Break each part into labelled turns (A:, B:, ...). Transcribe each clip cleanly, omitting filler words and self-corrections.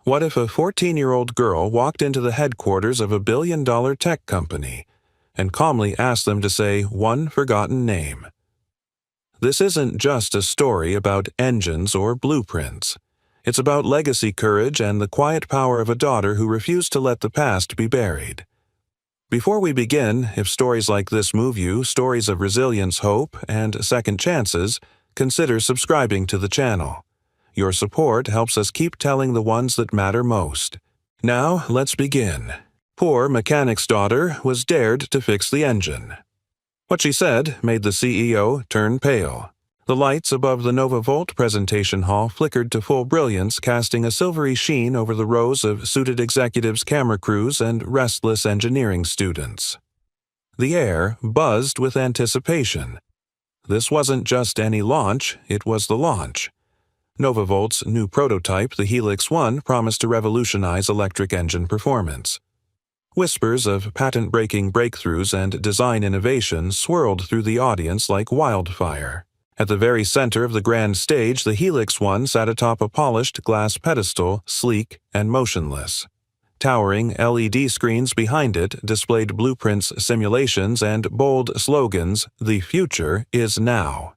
A: What if a 14-year-old girl walked into the headquarters of a billion-dollar tech company and calmly asked them to say one forgotten name? This isn't just a story about engines or blueprints. It's about legacy courage and the quiet power of a daughter who refused to let the past be buried. Before we begin, if stories like this move you, stories of resilience, hope, and second chances, consider subscribing to the channel. Your support helps us keep telling the ones that matter most. Now, let's begin. Poor mechanic's daughter was dared to fix the engine. What she said made the CEO turn pale. The lights above the NovaVolt presentation hall flickered to full brilliance, casting a silvery sheen over the rows of suited executives, camera crews, and restless engineering students. The air buzzed with anticipation. This wasn't just any launch, it was the launch. NovaVolt's new prototype, the Helix One, promised to revolutionize electric engine performance. Whispers of patent-breaking breakthroughs and design innovation swirled through the audience like wildfire. At the very center of the grand stage, the Helix One sat atop a polished glass pedestal, sleek and motionless. Towering LED screens behind it displayed blueprints, simulations, and bold slogans, "The future is now."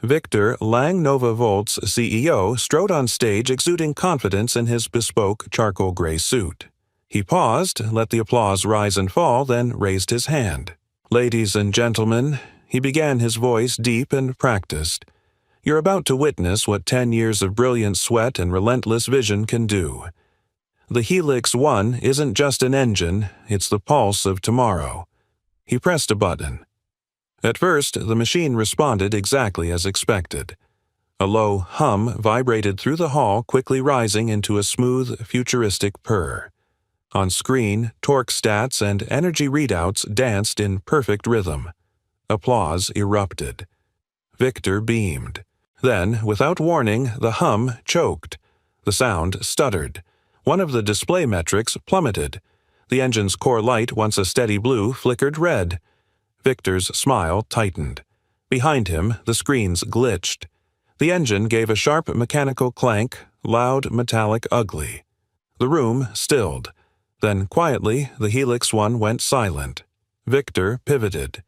A: Victor Lang, NovaVolt's CEO, strode on stage exuding confidence in his bespoke charcoal gray suit. He paused, let the applause rise and fall, then raised his hand. "Ladies and gentlemen," he began, his voice deep and practiced, "you're about to witness what 10 years of brilliant sweat and relentless vision can do. The Helix One isn't just an engine, it's the pulse of tomorrow." He pressed a button. At first, the machine responded exactly as expected. A low hum vibrated through the hall, quickly rising into a smooth, futuristic purr. On screen, torque stats and energy readouts danced in perfect rhythm. Applause erupted. Victor beamed. Then, without warning, the hum choked. The sound stuttered. One of the display metrics plummeted. The engine's core light, once a steady blue, flickered red. Victor's smile tightened. Behind him, the screens glitched. The engine gave a sharp mechanical clank, loud, metallic, ugly. The room stilled. Then, quietly, the Helix One went silent. Victor pivoted.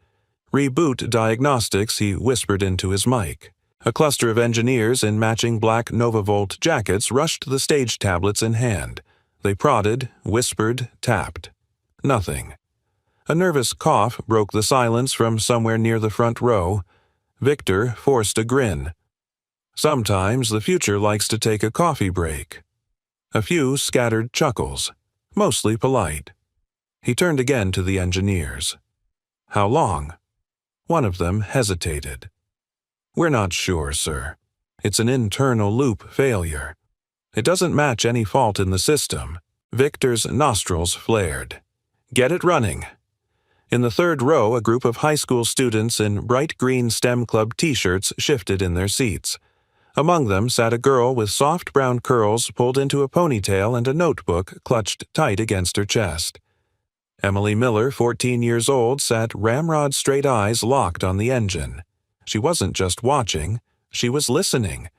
A: "Reboot diagnostics," he whispered into his mic. A cluster of engineers in matching black NovaVolt jackets rushed the stage tablets in hand. They prodded, whispered, tapped. Nothing. A nervous cough broke the silence from somewhere near the front row. Victor forced a grin. Sometimes the future likes to take a coffee break. A few scattered chuckles, mostly polite. He turned again to the engineers. "How long?" One of them hesitated. "We're not sure, sir. It's an internal loop failure. It doesn't match any fault in the system." Victor's nostrils flared. "Get it running." In the third row, a group of high school students in bright green STEM Club t-shirts shifted in their seats. Among them sat a girl with soft brown curls pulled into a ponytail and a notebook clutched tight against her chest. Emily Miller, 14 years old, sat ramrod straight eyes locked on the engine. She wasn't just watching, she was listening.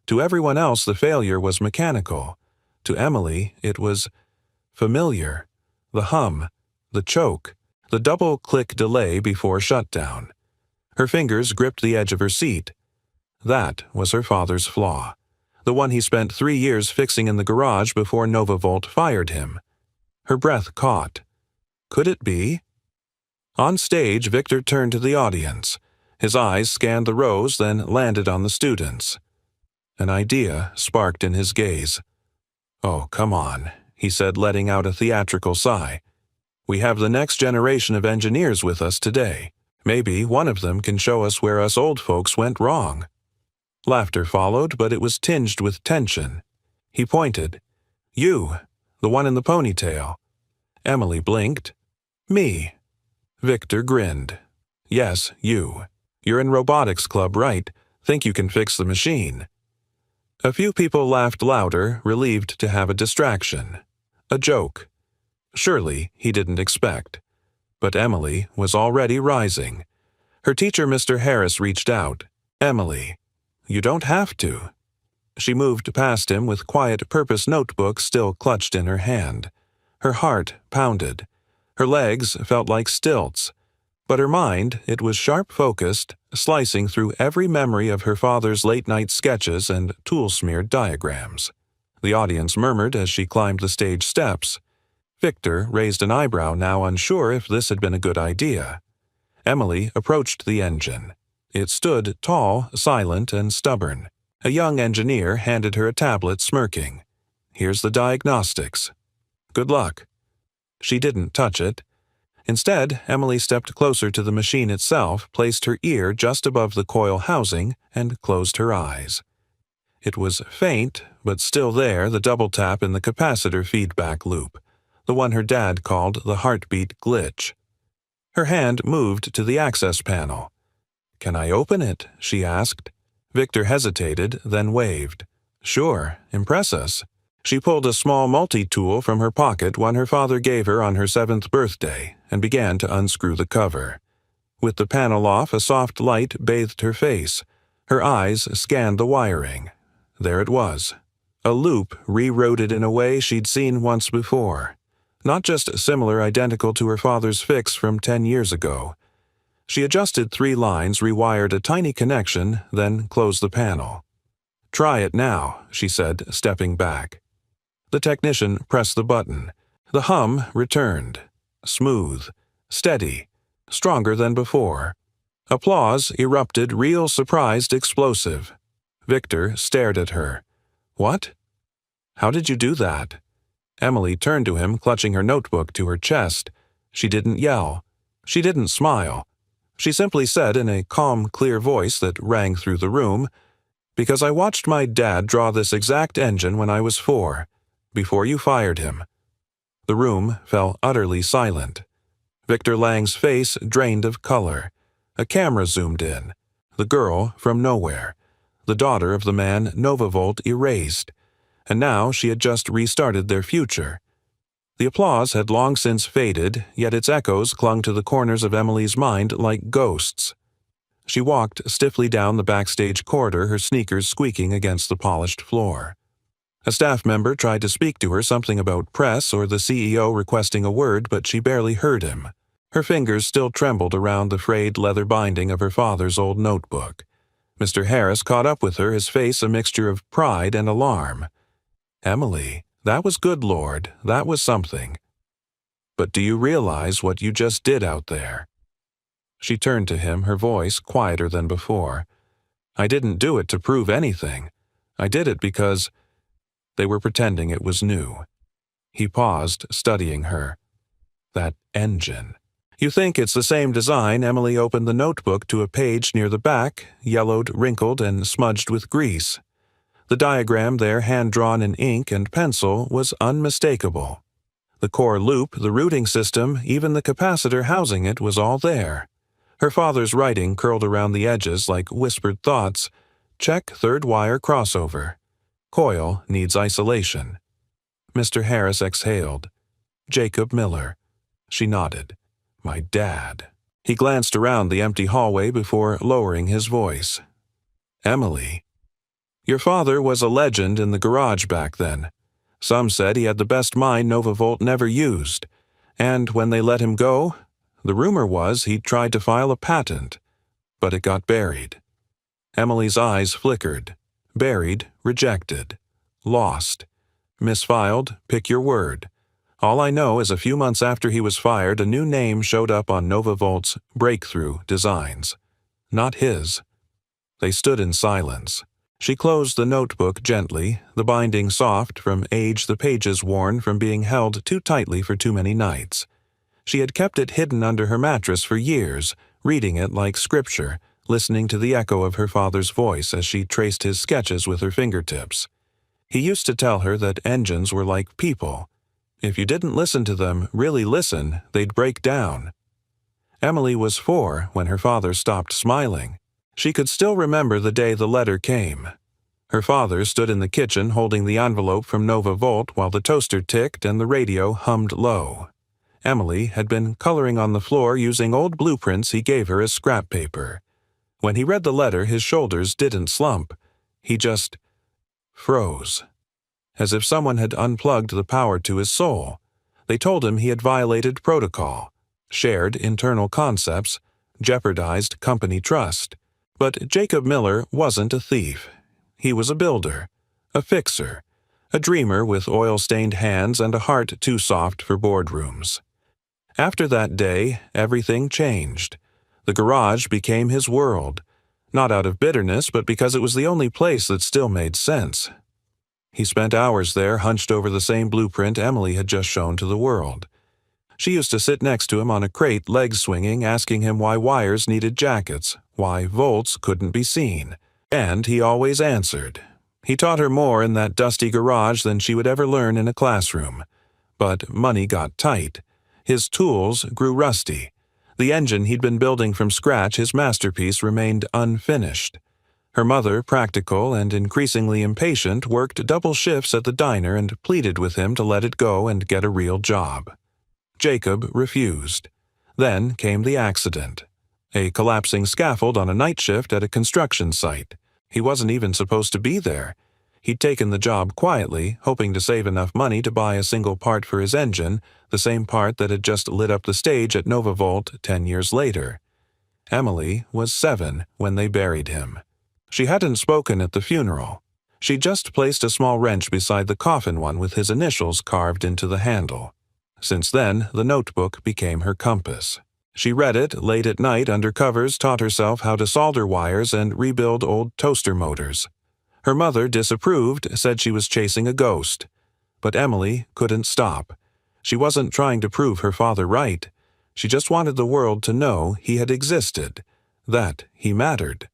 A: To everyone else, the failure was mechanical. To Emily, it was familiar. The hum, the choke, the double-click delay before shutdown. Her fingers gripped the edge of her seat. That was her father's flaw, the one he spent 3 years fixing in the garage before NovaVolt fired him. Her breath caught. Could it be? On stage, Victor turned to the audience. His eyes scanned the rows, then landed on the students. An idea sparked in his gaze. "Oh, come on," he said, letting out a theatrical sigh. "We have the next generation of engineers with us today. Maybe one of them can show us where us old folks went wrong." Laughter followed, but it was tinged with tension. He pointed. "You, the one in the ponytail." Emily blinked. "Me." Victor grinned. "Yes, you. You're in robotics club, right? Think you can fix the machine." A few people laughed louder, relieved to have a distraction. A joke. Surely he didn't expect. But Emily was already rising. Her teacher, Mr. Harris, reached out. "Emily, you don't have to." She moved past him with quiet purpose notebook still clutched in her hand. Her heart pounded. Her legs felt like stilts. But her mind, it was sharp-focused, slicing through every memory of her father's late-night sketches and tool-smeared diagrams. The audience murmured as she climbed the stage steps. Victor raised an eyebrow, now unsure if this had been a good idea. Emily approached the engine. It stood tall, silent, and stubborn. A young engineer handed her a tablet, smirking. "Here's the diagnostics. Good luck." She didn't touch it. Instead, Emily stepped closer to the machine itself, placed her ear just above the coil housing, and closed her eyes. It was faint, but still there, the double tap in the capacitor feedback loop, the one her dad called the heartbeat glitch. Her hand moved to the access panel. "Can I open it?" she asked. Victor hesitated, then waved. "Sure, impress us." She pulled a small multi-tool from her pocket, one her father gave her on her 7th birthday, and began to unscrew the cover. With the panel off, a soft light bathed her face. Her eyes scanned the wiring. There it was. A loop rerouted in a way she'd seen once before. Not just similar, identical to her father's fix from 10 years ago. She adjusted 3 lines, rewired a tiny connection, then closed the panel. "Try it now," she said, stepping back. The technician pressed the button. The hum returned. Smooth, steady, stronger than before. Applause erupted, real, surprised, explosive. Victor stared at her. "What? How did you do that?" Emily turned to him, clutching her notebook to her chest. She didn't yell. She didn't smile. She simply said in a calm, clear voice that rang through the room, "Because I watched my dad draw this exact engine when I was 4, before you fired him." The room fell utterly silent. Victor Lang's face drained of color. A camera zoomed in. The girl from nowhere. The daughter of the man Novavolt erased. And now she had just restarted their future. The applause had long since faded, yet its echoes clung to the corners of Emily's mind like ghosts. She walked stiffly down the backstage corridor, her sneakers squeaking against the polished floor. A staff member tried to speak to her, something about press or the CEO requesting a word, but she barely heard him. Her fingers still trembled around the frayed leather binding of her father's old notebook. Mr. Harris caught up with her, his face a mixture of pride and alarm. "Emily, that was good, Lord, that was something. But do you realize what you just did out there?" She turned to him, her voice quieter than before. "I didn't do it to prove anything. I did it because—" They were pretending it was new. He paused, studying her. "That engine. You think it's the same design?" Emily opened the notebook to a page near the back, yellowed, wrinkled, and smudged with grease. The diagram there, hand-drawn in ink and pencil, was unmistakable. The core loop, the routing system, even the capacitor housing it was all there. Her father's writing curled around the edges like whispered thoughts. "Check third wire crossover. Coil needs isolation." Mr. Harris exhaled. "Jacob Miller." She nodded. "My dad." He glanced around the empty hallway before lowering his voice. "Emily, your father was a legend in the garage back then. Some said he had the best mind Novavolt never used. And when they let him go, the rumor was he'd tried to file a patent, but it got buried." Emily's eyes flickered. Buried, rejected, lost, misfiled, pick your word. All I know is a few months after he was fired, a new name showed up on Novavolt's breakthrough designs. Not his. They stood in silence. She closed the notebook gently, the binding soft from age, the pages worn from being held too tightly for too many nights. She had kept it hidden under her mattress for years, reading it like scripture, listening to the echo of her father's voice as she traced his sketches with her fingertips. He used to tell her that engines were like people. If you didn't listen to them, really listen, they'd break down. Emily was 4 when her father stopped smiling. She could still remember the day the letter came. Her father stood in the kitchen holding the envelope from Novavolt while the toaster ticked and the radio hummed low. Emily had been coloring on the floor using old blueprints he gave her as scrap paper. When he read the letter, his shoulders didn't slump. He just froze, as if someone had unplugged the power to his soul. They told him he had violated protocol, shared internal concepts, jeopardized company trust. But Jacob Miller wasn't a thief. He was a builder, a fixer, a dreamer with oil-stained hands and a heart too soft for boardrooms. After that day, everything changed. The garage became his world, not out of bitterness, but because it was the only place that still made sense. He spent hours there hunched over the same blueprint Emily had just shown to the world. She used to sit next to him on a crate, legs swinging, asking him why wires needed jackets, why volts couldn't be seen. And he always answered. He taught her more in that dusty garage than she would ever learn in a classroom. But money got tight. His tools grew rusty. The engine he'd been building from scratch, his masterpiece, remained unfinished. Her mother, practical and increasingly impatient, worked double shifts at the diner and pleaded with him to let it go and get a real job. Jacob refused. Then came the accident. A collapsing scaffold on a night shift at a construction site. He wasn't even supposed to be there. He'd taken the job quietly, hoping to save enough money to buy a single part for his engine, the same part that had just lit up the stage at NovaVolt 10 years later. Emily was 7 when they buried him. She hadn't spoken at the funeral. She just placed a small wrench beside the coffin one with his initials carved into the handle. Since then, the notebook became her compass. She read it late at night under covers, taught herself how to solder wires and rebuild old toaster motors. Her mother disapproved, said she was chasing a ghost. But Emily couldn't stop. She wasn't trying to prove her father right. She just wanted the world to know he had existed, that he mattered.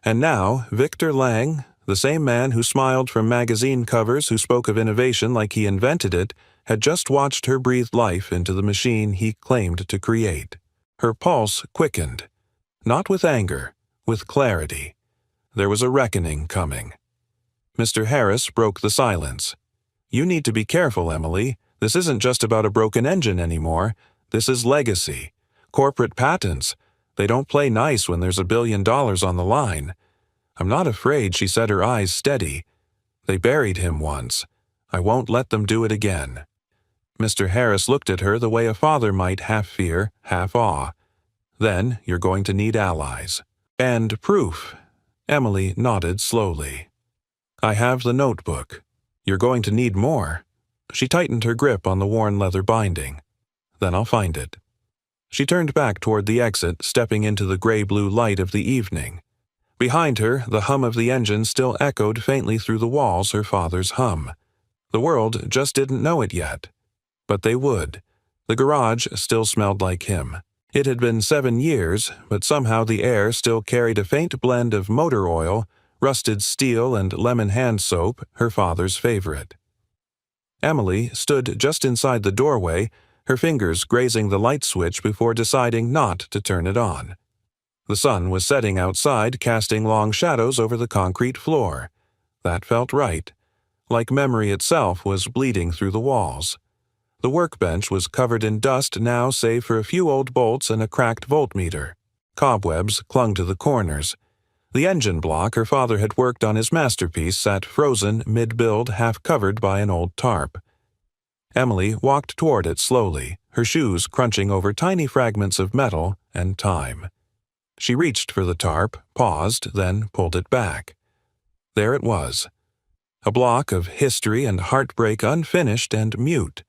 A: And now, Victor Lang, the same man who smiled from magazine covers, who spoke of innovation like he invented it, had just watched her breathe life into the machine he claimed to create. Her pulse quickened. Not with anger, with clarity. There was a reckoning coming. Mr. Harris broke the silence. "You need to be careful, Emily. This isn't just about a broken engine anymore. This is legacy. Corporate patents. They don't play nice when there's $1 billion on the line." "I'm not afraid," she said, her eyes steady. "They buried him once. I won't let them do it again." Mr. Harris looked at her the way a father might, half fear, half awe. "Then you're going to need allies." "And proof." Emily nodded slowly. "I have the notebook. You're going to need more." She tightened her grip on the worn leather binding. "Then I'll find it." She turned back toward the exit, stepping into the gray-blue light of the evening. Behind her, the hum of the engine still echoed faintly through the walls, her father's hum. The world just didn't know it yet. But they would. The garage still smelled like him. It had been 7 years, but somehow the air still carried a faint blend of motor oil, rusted steel, and lemon hand soap, her father's favorite. Emily stood just inside the doorway, her fingers grazing the light switch before deciding not to turn it on. The sun was setting outside, casting long shadows over the concrete floor. That felt right. Like memory itself was bleeding through the walls. The workbench was covered in dust now, save for a few old bolts and a cracked voltmeter. Cobwebs clung to the corners. The engine block her father had worked on his masterpiece sat frozen mid-build, half covered by an old tarp. Emily walked toward it slowly, her shoes crunching over tiny fragments of metal and time. She reached for the tarp, paused, then pulled it back. There it was. A block of history and heartbreak, unfinished and mute,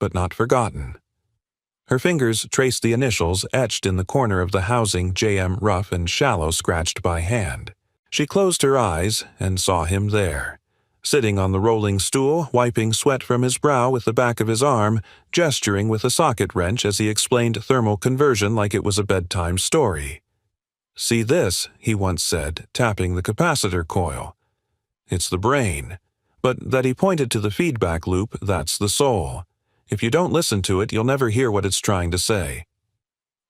A: but not forgotten. Her fingers traced the initials etched in the corner of the housing, J.M. Rough and Shallow, scratched by hand. She closed her eyes and saw him there, sitting on the rolling stool, wiping sweat from his brow with the back of his arm, gesturing with a socket wrench as he explained thermal conversion like it was a bedtime story. "See this," he once said, tapping the capacitor coil. "It's the brain." But that he pointed to the feedback loop, that's the soul. If you don't listen to it, you'll never hear what it's trying to say.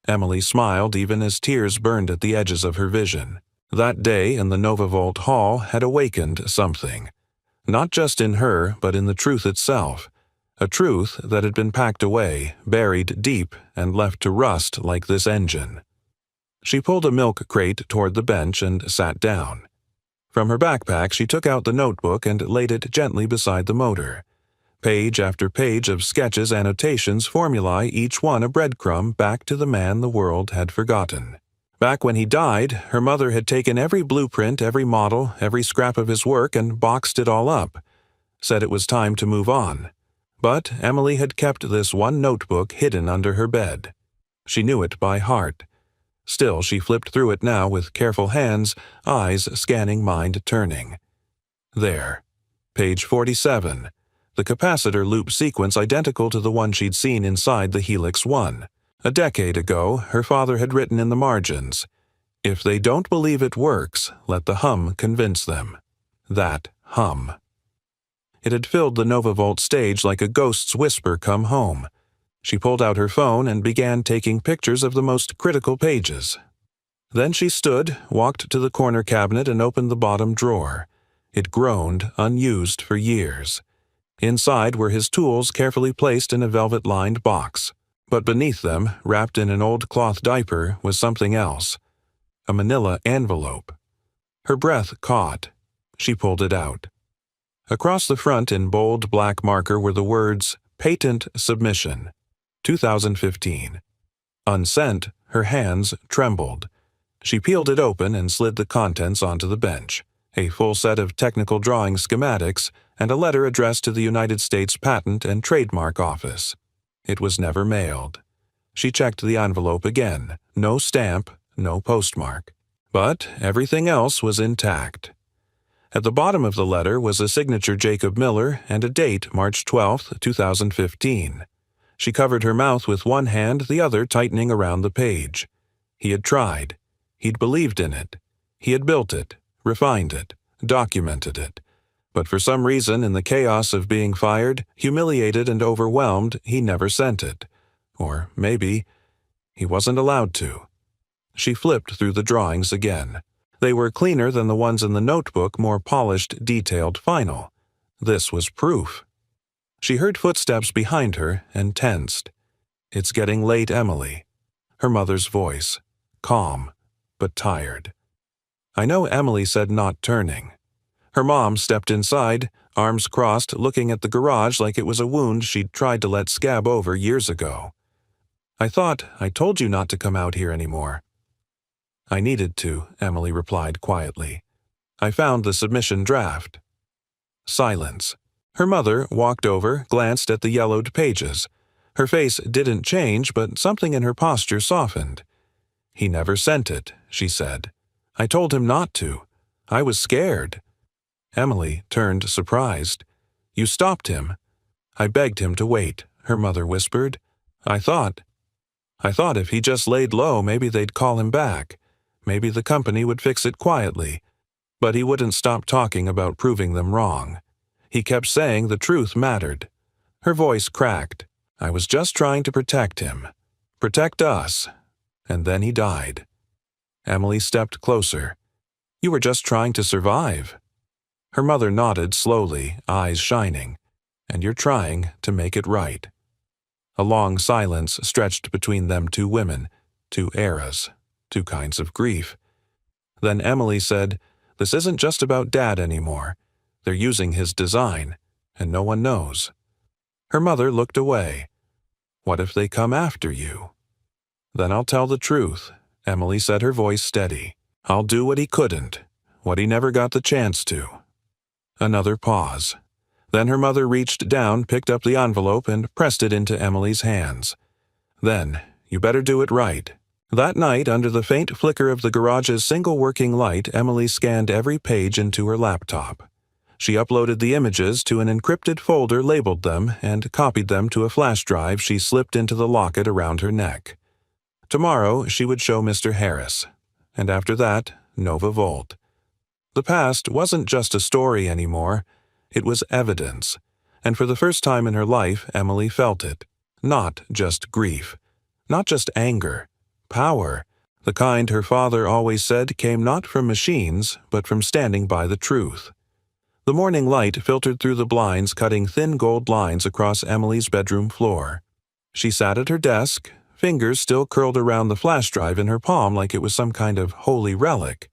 A: Emily smiled even as tears burned at the edges of her vision. That day in the NovaVolt hall had awakened something. Not just in her, but in the truth itself. A truth that had been packed away, buried deep, and left to rust like this engine. She pulled a milk crate toward the bench and sat down. From her backpack, she took out the notebook and laid it gently beside the motor. Page after page of sketches, annotations, formulae, each one a breadcrumb back to the man the world had forgotten. Back when he died, her mother had taken every blueprint, every model, every scrap of his work and boxed it all up. Said it was time to move on. But Emily had kept this one notebook hidden under her bed. She knew it by heart. Still, she flipped through it now with careful hands, eyes scanning, mind turning. There. Page 47. The capacitor loop sequence identical to the one she'd seen inside the Helix 1. A decade ago, her father had written in the margins, "If they don't believe it works, let the hum convince them." That hum. It had filled the NovaVolt stage like a ghost's whisper come home. She pulled out her phone and began taking pictures of the most critical pages. Then she stood, walked to the corner cabinet and opened the bottom drawer. It groaned, unused for years. Inside were his tools carefully placed in a velvet-lined box. But beneath them, wrapped in an old cloth diaper, was something else. A manila envelope. Her breath caught. She pulled it out. Across the front in bold black marker were the words, "Patent Submission, 2015. Unsent, her hands trembled. She peeled it open and slid the contents onto the bench. A full set of technical drawing schematics, and a letter addressed to the United States Patent and Trademark Office. It was never mailed. She checked the envelope again. No stamp, no postmark. But everything else was intact. At the bottom of the letter was a signature Jacob Miller and a date March 12, 2015. She covered her mouth with one hand, the other tightening around the page. He had tried. He'd believed in it. He had built it, refined it, documented it. But for some reason, in the chaos of being fired, humiliated and overwhelmed, he never sent it. Or maybe he wasn't allowed to. She flipped through the drawings again. They were cleaner than the ones in the notebook, more polished, detailed, final. This was proof. She heard footsteps behind her and tensed. "It's getting late, Emily." Her mother's voice, calm, but tired. "I know," Emily said, not turning. Her mom stepped inside, arms crossed, looking at the garage like it was a wound she'd tried to let scab over years ago. I told you not to come out here anymore." "I needed to," Emily replied quietly. "I found the submission draft." Silence. Her mother walked over, glanced at the yellowed pages. Her face didn't change, but something in her posture softened. "He never sent it," she said. "I told him not to. I was scared." Emily turned surprised. "You stopped him." "I begged him to wait," her mother whispered. I thought if he just laid low, maybe they'd call him back. Maybe the company would fix it quietly. But he wouldn't stop talking about proving them wrong. He kept saying the truth mattered." Her voice cracked. "I was just trying to protect him. Protect us. And then he died." Emily stepped closer. "You were just trying to survive." Her mother nodded slowly, eyes shining. "And you're trying to make it right." A long silence stretched between them two women, two eras, two kinds of grief. Then Emily said, "This isn't just about Dad anymore. They're using his design, and no one knows." Her mother looked away. "What if they come after you?" "Then I'll tell the truth," Emily said, her voice steady. "I'll do what he couldn't, what he never got the chance to." Another pause. Then her mother reached down, picked up the envelope, and pressed it into Emily's hands. "Then, you better do it right." That night, under the faint flicker of the garage's single working light, Emily scanned every page into her laptop. She uploaded the images to an encrypted folder, labeled them, and copied them to a flash drive she slipped into the locket around her neck. Tomorrow, she would show Mr. Harris. And after that, NovaVolt. The past wasn't just a story anymore. It was evidence. And for the first time in her life, Emily felt it. Not just grief. Not just anger. Power. The kind her father always said came not from machines, but from standing by the truth. The morning light filtered through the blinds, cutting thin gold lines across Emily's bedroom floor. She sat at her desk, fingers still curled around the flash drive in her palm like it was some kind of holy relic.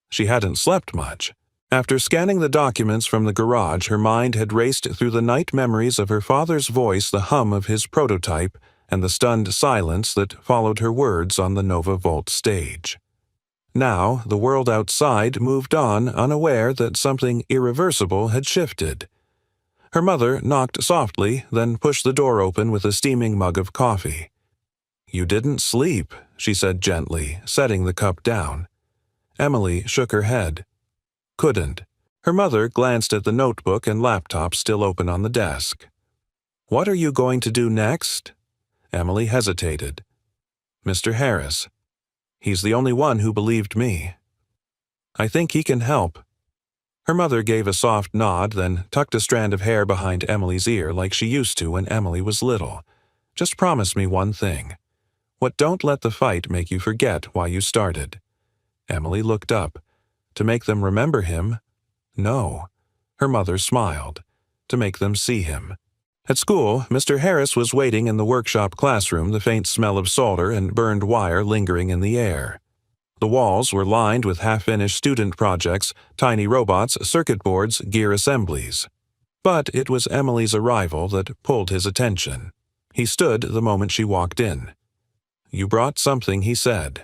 A: She hadn't slept much. After scanning the documents from the garage, her mind had raced through the night memories of her father's voice, the hum of his prototype, and the stunned silence that followed her words on the Nova Volt stage. Now, the world outside moved on, unaware that something irreversible had shifted. Her mother knocked softly, then pushed the door open with a steaming mug of coffee. "You didn't sleep," she said gently, setting the cup down. Emily shook her head. "Couldn't." Her mother glanced at the notebook and laptop still open on the desk. "What are you going to do next?" Emily hesitated. "Mr. Harris. He's the only one who believed me. I think he can help." Her mother gave a soft nod, then tucked a strand of hair behind Emily's ear like she used to when Emily was little. "Just promise me one thing. Don't let the fight make you forget why you started." Emily looked up. To make them remember him? No. Her mother smiled. To make them see him. At school, Mr. Harris was waiting in the workshop classroom, the faint smell of solder and burned wire lingering in the air. The walls were lined with half-finished student projects, tiny robots, circuit boards, gear assemblies. But it was Emily's arrival that pulled his attention. He stood the moment she walked in. "You brought something," he said.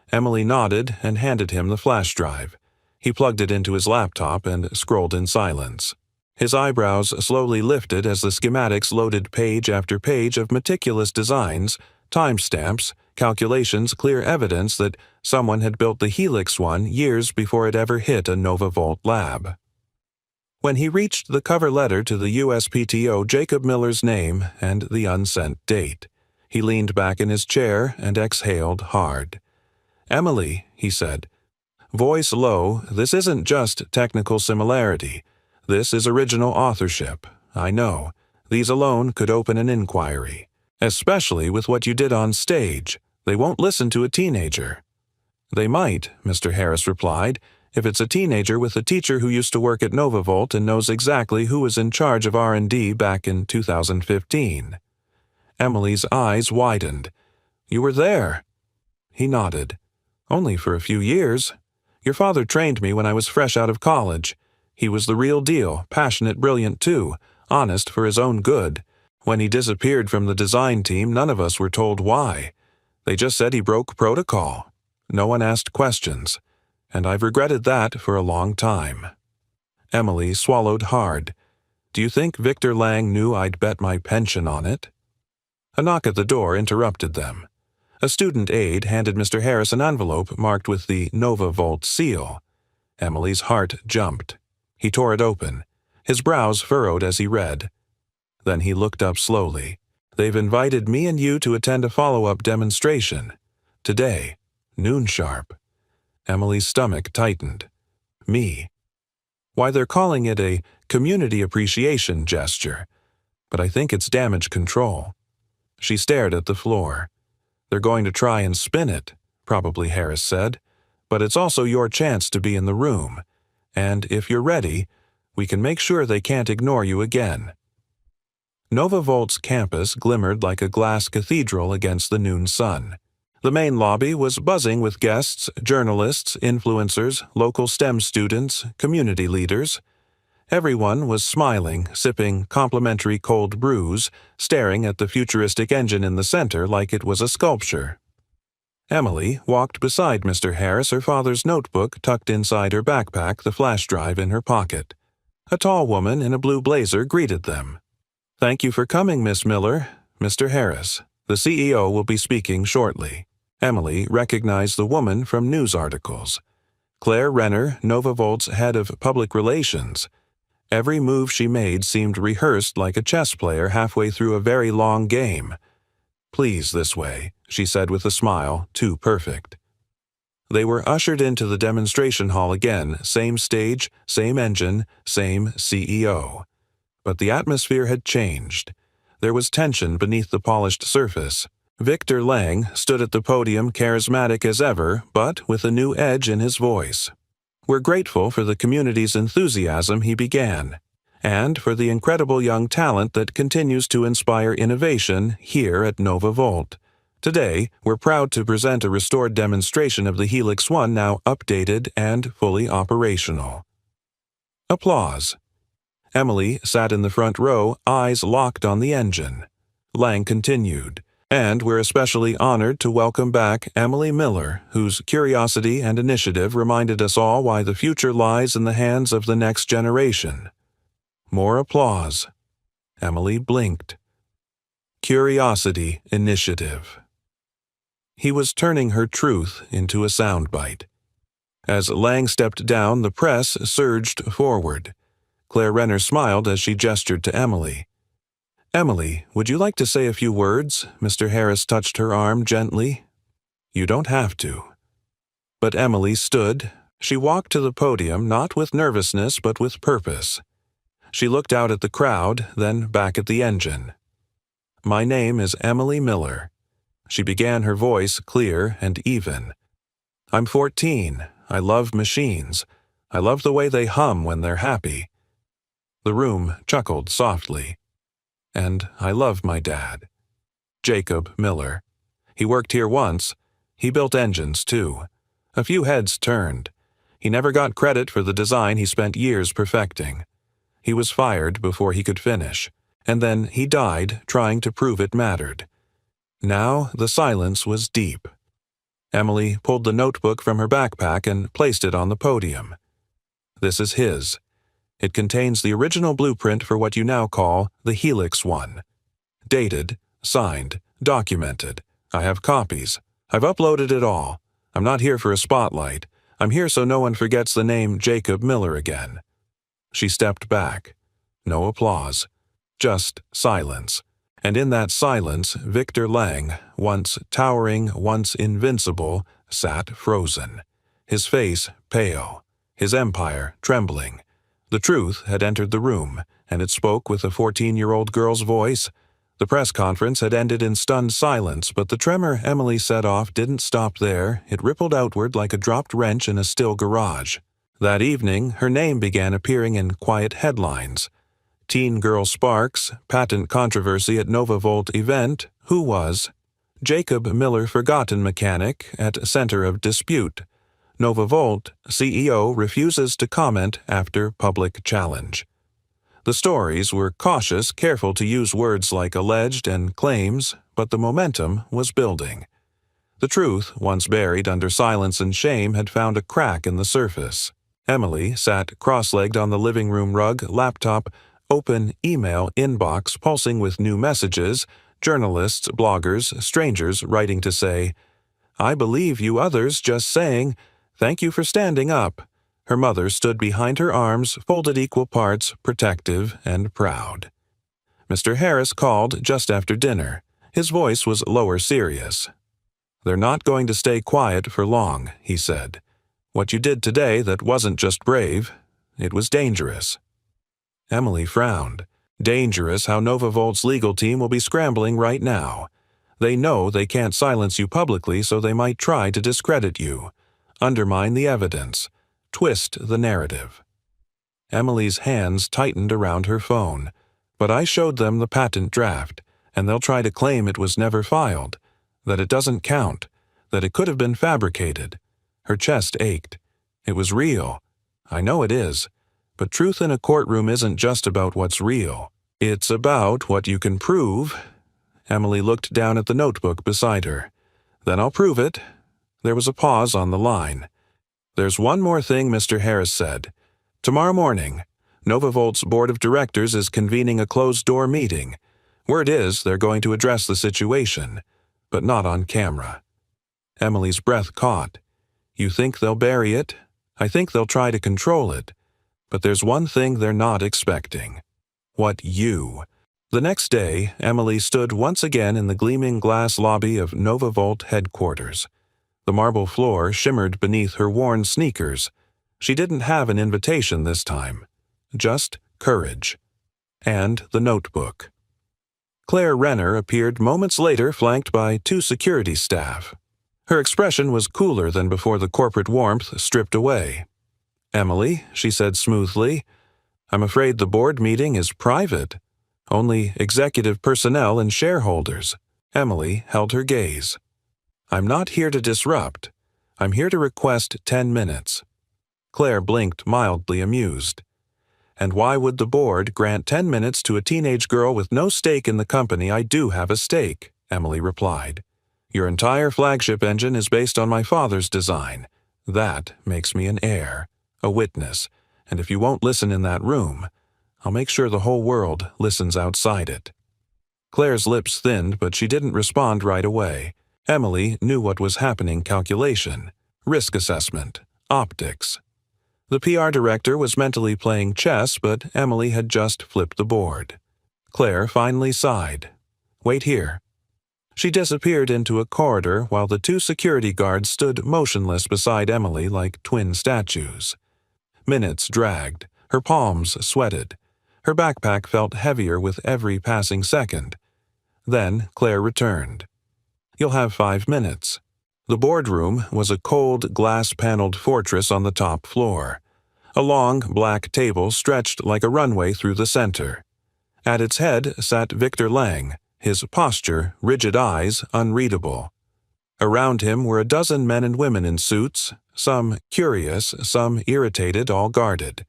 A: Emily nodded and handed him the flash drive. He plugged it into his laptop and scrolled in silence. His eyebrows slowly lifted as the schematics loaded page after page of meticulous designs, timestamps, calculations, clear evidence that someone had built the Helix One years before it ever hit a Nova Volt lab. When he reached the cover letter to the USPTO, Jacob Miller's name and the unsent date, he leaned back in his chair and exhaled hard. "Emily," he said, voice low, "this isn't just technical similarity. This is original authorship. I know. These alone could open an inquiry. Especially with what you did on stage. They won't listen to a teenager." "They might," Mr. Harris replied, "if it's a teenager with a teacher who used to work at NovaVolt and knows exactly who was in charge of R&D back in 2015. Emily's eyes widened. "You were there?" He nodded. "Only for a few years. Your father trained me when I was fresh out of college. He was the real deal, passionate, brilliant too, honest for his own good. When he disappeared from the design team, none of us were told why. They just said he broke protocol. No one asked questions. And I've regretted that for a long time." Emily swallowed hard. "Do you think Victor Lang knew I'd bet my pension on it?" A knock at the door interrupted them. A student aide handed Mr. Harris an envelope marked with the Nova Volt seal. Emily's heart jumped. He tore it open. His brows furrowed as he read. Then he looked up slowly. "They've invited me and you to attend a follow-up demonstration. Today, noon sharp." Emily's stomach tightened. Me. Why, they're calling it a community appreciation gesture. But I think it's damage control. She stared at the floor. "They're going to try and spin it," probably Harris said. "But it's also your chance to be in the room. And if you're ready, we can make sure they can't ignore you again." Nova Volt's campus glimmered like a glass cathedral against the noon sun. The main lobby was buzzing with guests, journalists, influencers, local STEM students, community leaders. Everyone was smiling, sipping complimentary cold brews, staring at the futuristic engine in the center like it was a sculpture. Emily walked beside Mr. Harris, her father's notebook tucked inside her backpack, the flash drive in her pocket. A tall woman in a blue blazer greeted them. "Thank you for coming, Miss Miller. Mr. Harris. The CEO will be speaking shortly." Emily recognized the woman from news articles. Claire Renner, NovaVolt's head of public relations. Every move she made seemed rehearsed like a chess player halfway through a very long game. "Please, this way," she said with a smile, too perfect. They were ushered into the demonstration hall again, same stage, same engine, same CEO. But the atmosphere had changed. There was tension beneath the polished surface. Victor Lang stood at the podium charismatic as ever, but with a new edge in his voice. "We're grateful for the community's enthusiasm," he began, "and for the incredible young talent that continues to inspire innovation here at Nova Volt. Today, we're proud to present a restored demonstration of the Helix One, now updated and fully operational." Applause. Emily sat in the front row, eyes locked on the engine. Lang continued, "And we're especially honored to welcome back Emily Miller, whose curiosity and initiative reminded us all why the future lies in the hands of the next generation." More applause. Emily blinked. Curiosity, initiative. He was turning her truth into a soundbite. As Lang stepped down, the press surged forward. Claire Renner smiled as she gestured to Emily. "Emily, would you like to say a few words?" Mr. Harris touched her arm gently. "You don't have to." But Emily stood. She walked to the podium, not with nervousness but with purpose. She looked out at the crowd, then back at the engine. "My name is Emily Miller." She began, her voice clear and even. "I'm 14. I love machines. I love the way they hum when they're happy." The room chuckled softly. "And I love my dad. Jacob Miller. He worked here once. He built engines, too. A few heads turned. He never got credit for the design he spent years perfecting. He was fired before he could finish, and then he died trying to prove it mattered." Now the silence was deep. Emily pulled the notebook from her backpack and placed it on the podium. "This is his. It contains the original blueprint for what you now call the Helix One. Dated, signed, documented. I have copies. I've uploaded it all. I'm not here for a spotlight. I'm here so no one forgets the name Jacob Miller again." She stepped back. No applause. Just silence. And in that silence, Victor Lang, once towering, once invincible, sat frozen. His face pale. His empire trembling. The truth had entered the room, and it spoke with a 14-year-old girl's voice. The press conference had ended in stunned silence, but the tremor Emily set off didn't stop there. It rippled outward like a dropped wrench in a still garage. That evening, her name began appearing in quiet headlines. Teen girl sparks, patent controversy at NovaVolt event, who was? Jacob Miller forgotten mechanic at center of dispute. NovaVolt CEO refuses to comment after public challenge. The stories were cautious, careful to use words like alleged and claims, but the momentum was building. The truth, once buried under silence and shame, had found a crack in the surface. Emily sat cross-legged on the living room rug, laptop, open email inbox pulsing with new messages, journalists, bloggers, strangers writing to say, "I believe you others just saying, thank you for standing up." Her mother stood behind her arms, folded equal parts, protective and proud. Mr. Harris called just after dinner. His voice was lower, serious. "They're not going to stay quiet for long," he said. "What you did today, that wasn't just brave. It was dangerous." Emily frowned. "Dangerous how NovaVolt's legal team will be scrambling right now. They know they can't silence you publicly, so they might try to discredit you, undermine the evidence, twist the narrative." Emily's hands tightened around her phone. "But I showed them the patent draft, and they'll try to claim it was never filed, that it doesn't count, that it could have been fabricated." Her chest ached. "It was real. I know it is. But truth in a courtroom isn't just about what's real. It's about what you can prove." Emily looked down at the notebook beside her. "Then I'll prove it." There was a pause on the line. "There's one more thing," Mr. Harris said. "Tomorrow morning, NovaVolt's board of directors is convening a closed-door meeting. Word is they're going to address the situation, but not on camera." Emily's breath caught. "You think they'll bury it? I think they'll try to control it. But there's one thing they're not expecting. What you." The next day, Emily stood once again in the gleaming glass lobby of NovaVolt headquarters. The marble floor shimmered beneath her worn sneakers. She didn't have an invitation this time. Just courage. And the notebook. Claire Renner appeared moments later, flanked by 2 security staff. Her expression was cooler than before, the corporate warmth stripped away. "Emily," she said smoothly, "I'm afraid the board meeting is private. Only executive personnel and shareholders." Emily held her gaze. "I'm not here to disrupt. I'm here to request 10 minutes." Claire blinked, mildly amused. And why would the board grant 10 minutes to a teenage girl with no stake in the company? I do have a stake, Emily replied. Your entire flagship engine is based on my father's design. That makes me an heir, a witness, and if you won't listen in that room, I'll make sure the whole world listens outside it. Claire's lips thinned, but she didn't respond right away. Emily knew what was happening: calculation, risk assessment, optics. The PR director was mentally playing chess, but Emily had just flipped the board. Claire finally sighed. Wait here. She disappeared into a corridor while the two security guards stood motionless beside Emily like twin statues. Minutes dragged. Her palms sweated. Her backpack felt heavier with every passing second. Then Claire returned. You'll have 5 minutes. The boardroom was a cold, glass-paneled fortress on the top floor. A long, black table stretched like a runway through the center. At its head sat Victor Lang, his posture, rigid eyes, unreadable. Around him were a dozen men and women in suits, some curious, some irritated, all guarded.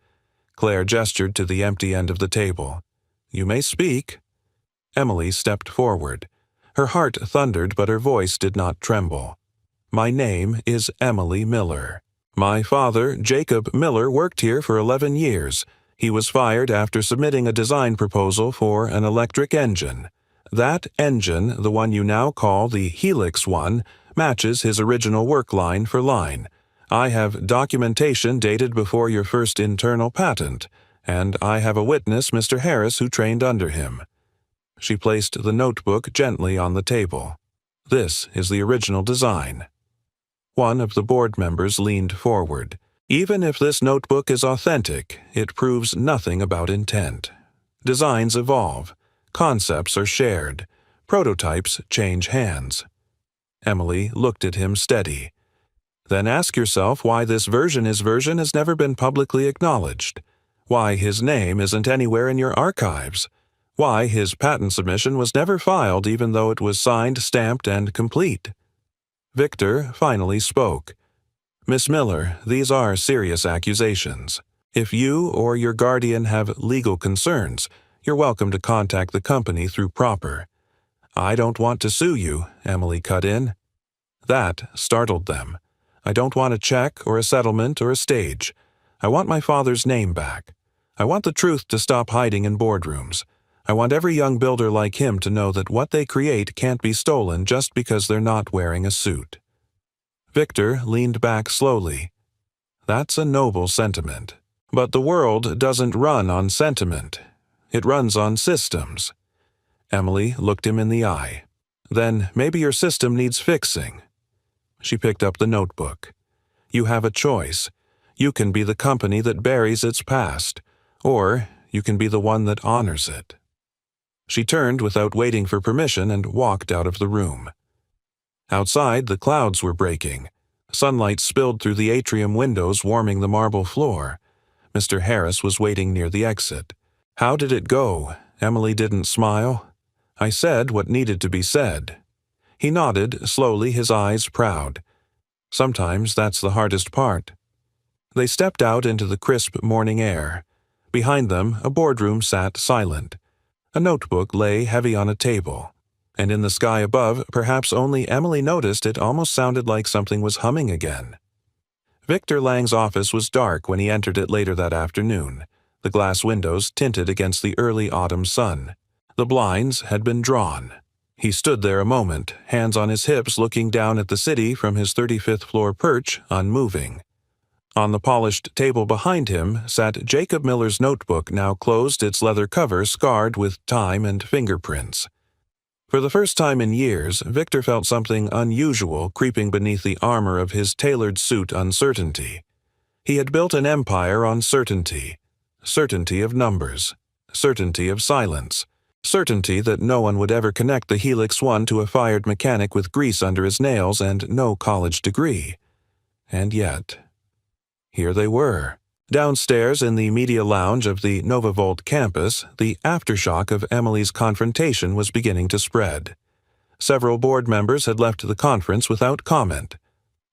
A: Claire gestured to the empty end of the table. You may speak. Emily stepped forward. Her heart thundered, but her voice did not tremble. My name is Emily Miller. My father, Jacob Miller, worked here for 11 years. He was fired after submitting a design proposal for an electric engine. That engine, the one you now call the Helix one, matches his original work line for line. I have documentation dated before your first internal patent, and I have a witness, Mr. Harris, who trained under him. She placed the notebook gently on the table. This is the original design. One of the board members leaned forward. Even if this notebook is authentic, it proves nothing about intent. Designs evolve. Concepts are shared. Prototypes change hands. Emily looked at him steady. Then ask yourself why this version has never been publicly acknowledged. Why his name isn't anywhere in your archives. Why his patent submission was never filed even though it was signed, stamped, and complete. Victor finally spoke. Miss Miller, these are serious accusations. If you or your guardian have legal concerns, you're welcome to contact the company through Proper. I don't want to sue you, Emily cut in. That startled them. I don't want a check or a settlement or a stage. I want my father's name back. I want the truth to stop hiding in boardrooms. I want every young builder like him to know that what they create can't be stolen just because they're not wearing a suit. Victor leaned back slowly. That's a noble sentiment. But the world doesn't run on sentiment. It runs on systems. Emily looked him in the eye. Then maybe your system needs fixing. She picked up the notebook. You have a choice. You can be the company that buries its past, or you can be the one that honors it. She turned without waiting for permission and walked out of the room. Outside, the clouds were breaking. Sunlight spilled through the atrium windows, warming the marble floor. Mr. Harris was waiting near the exit. How did it go? Emily didn't smile. I said what needed to be said. He nodded, slowly, his eyes proud. Sometimes that's the hardest part. They stepped out into the crisp morning air. Behind them, a boardroom sat silent. A notebook lay heavy on a table. And in the sky above, perhaps only Emily noticed, it almost sounded like something was humming again. Victor Lang's office was dark when he entered it later that afternoon. The glass windows tinted against the early autumn sun. The blinds had been drawn. He stood there a moment, hands on his hips, looking down at the city from his 35th floor perch, unmoving. On the polished table behind him sat Jacob Miller's notebook, now closed, its leather cover scarred with time and fingerprints. For the first time in years, Victor felt something unusual creeping beneath the armor of his tailored suit uncertainty. He had built an empire on certainty. Certainty of numbers. Certainty of silence. Certainty that no one would ever connect the Helix One to a fired mechanic with grease under his nails and no college degree. And yet, here they were. Downstairs in the media lounge of the NovaVolt campus, the aftershock of Emily's confrontation was beginning to spread. Several board members had left the conference without comment.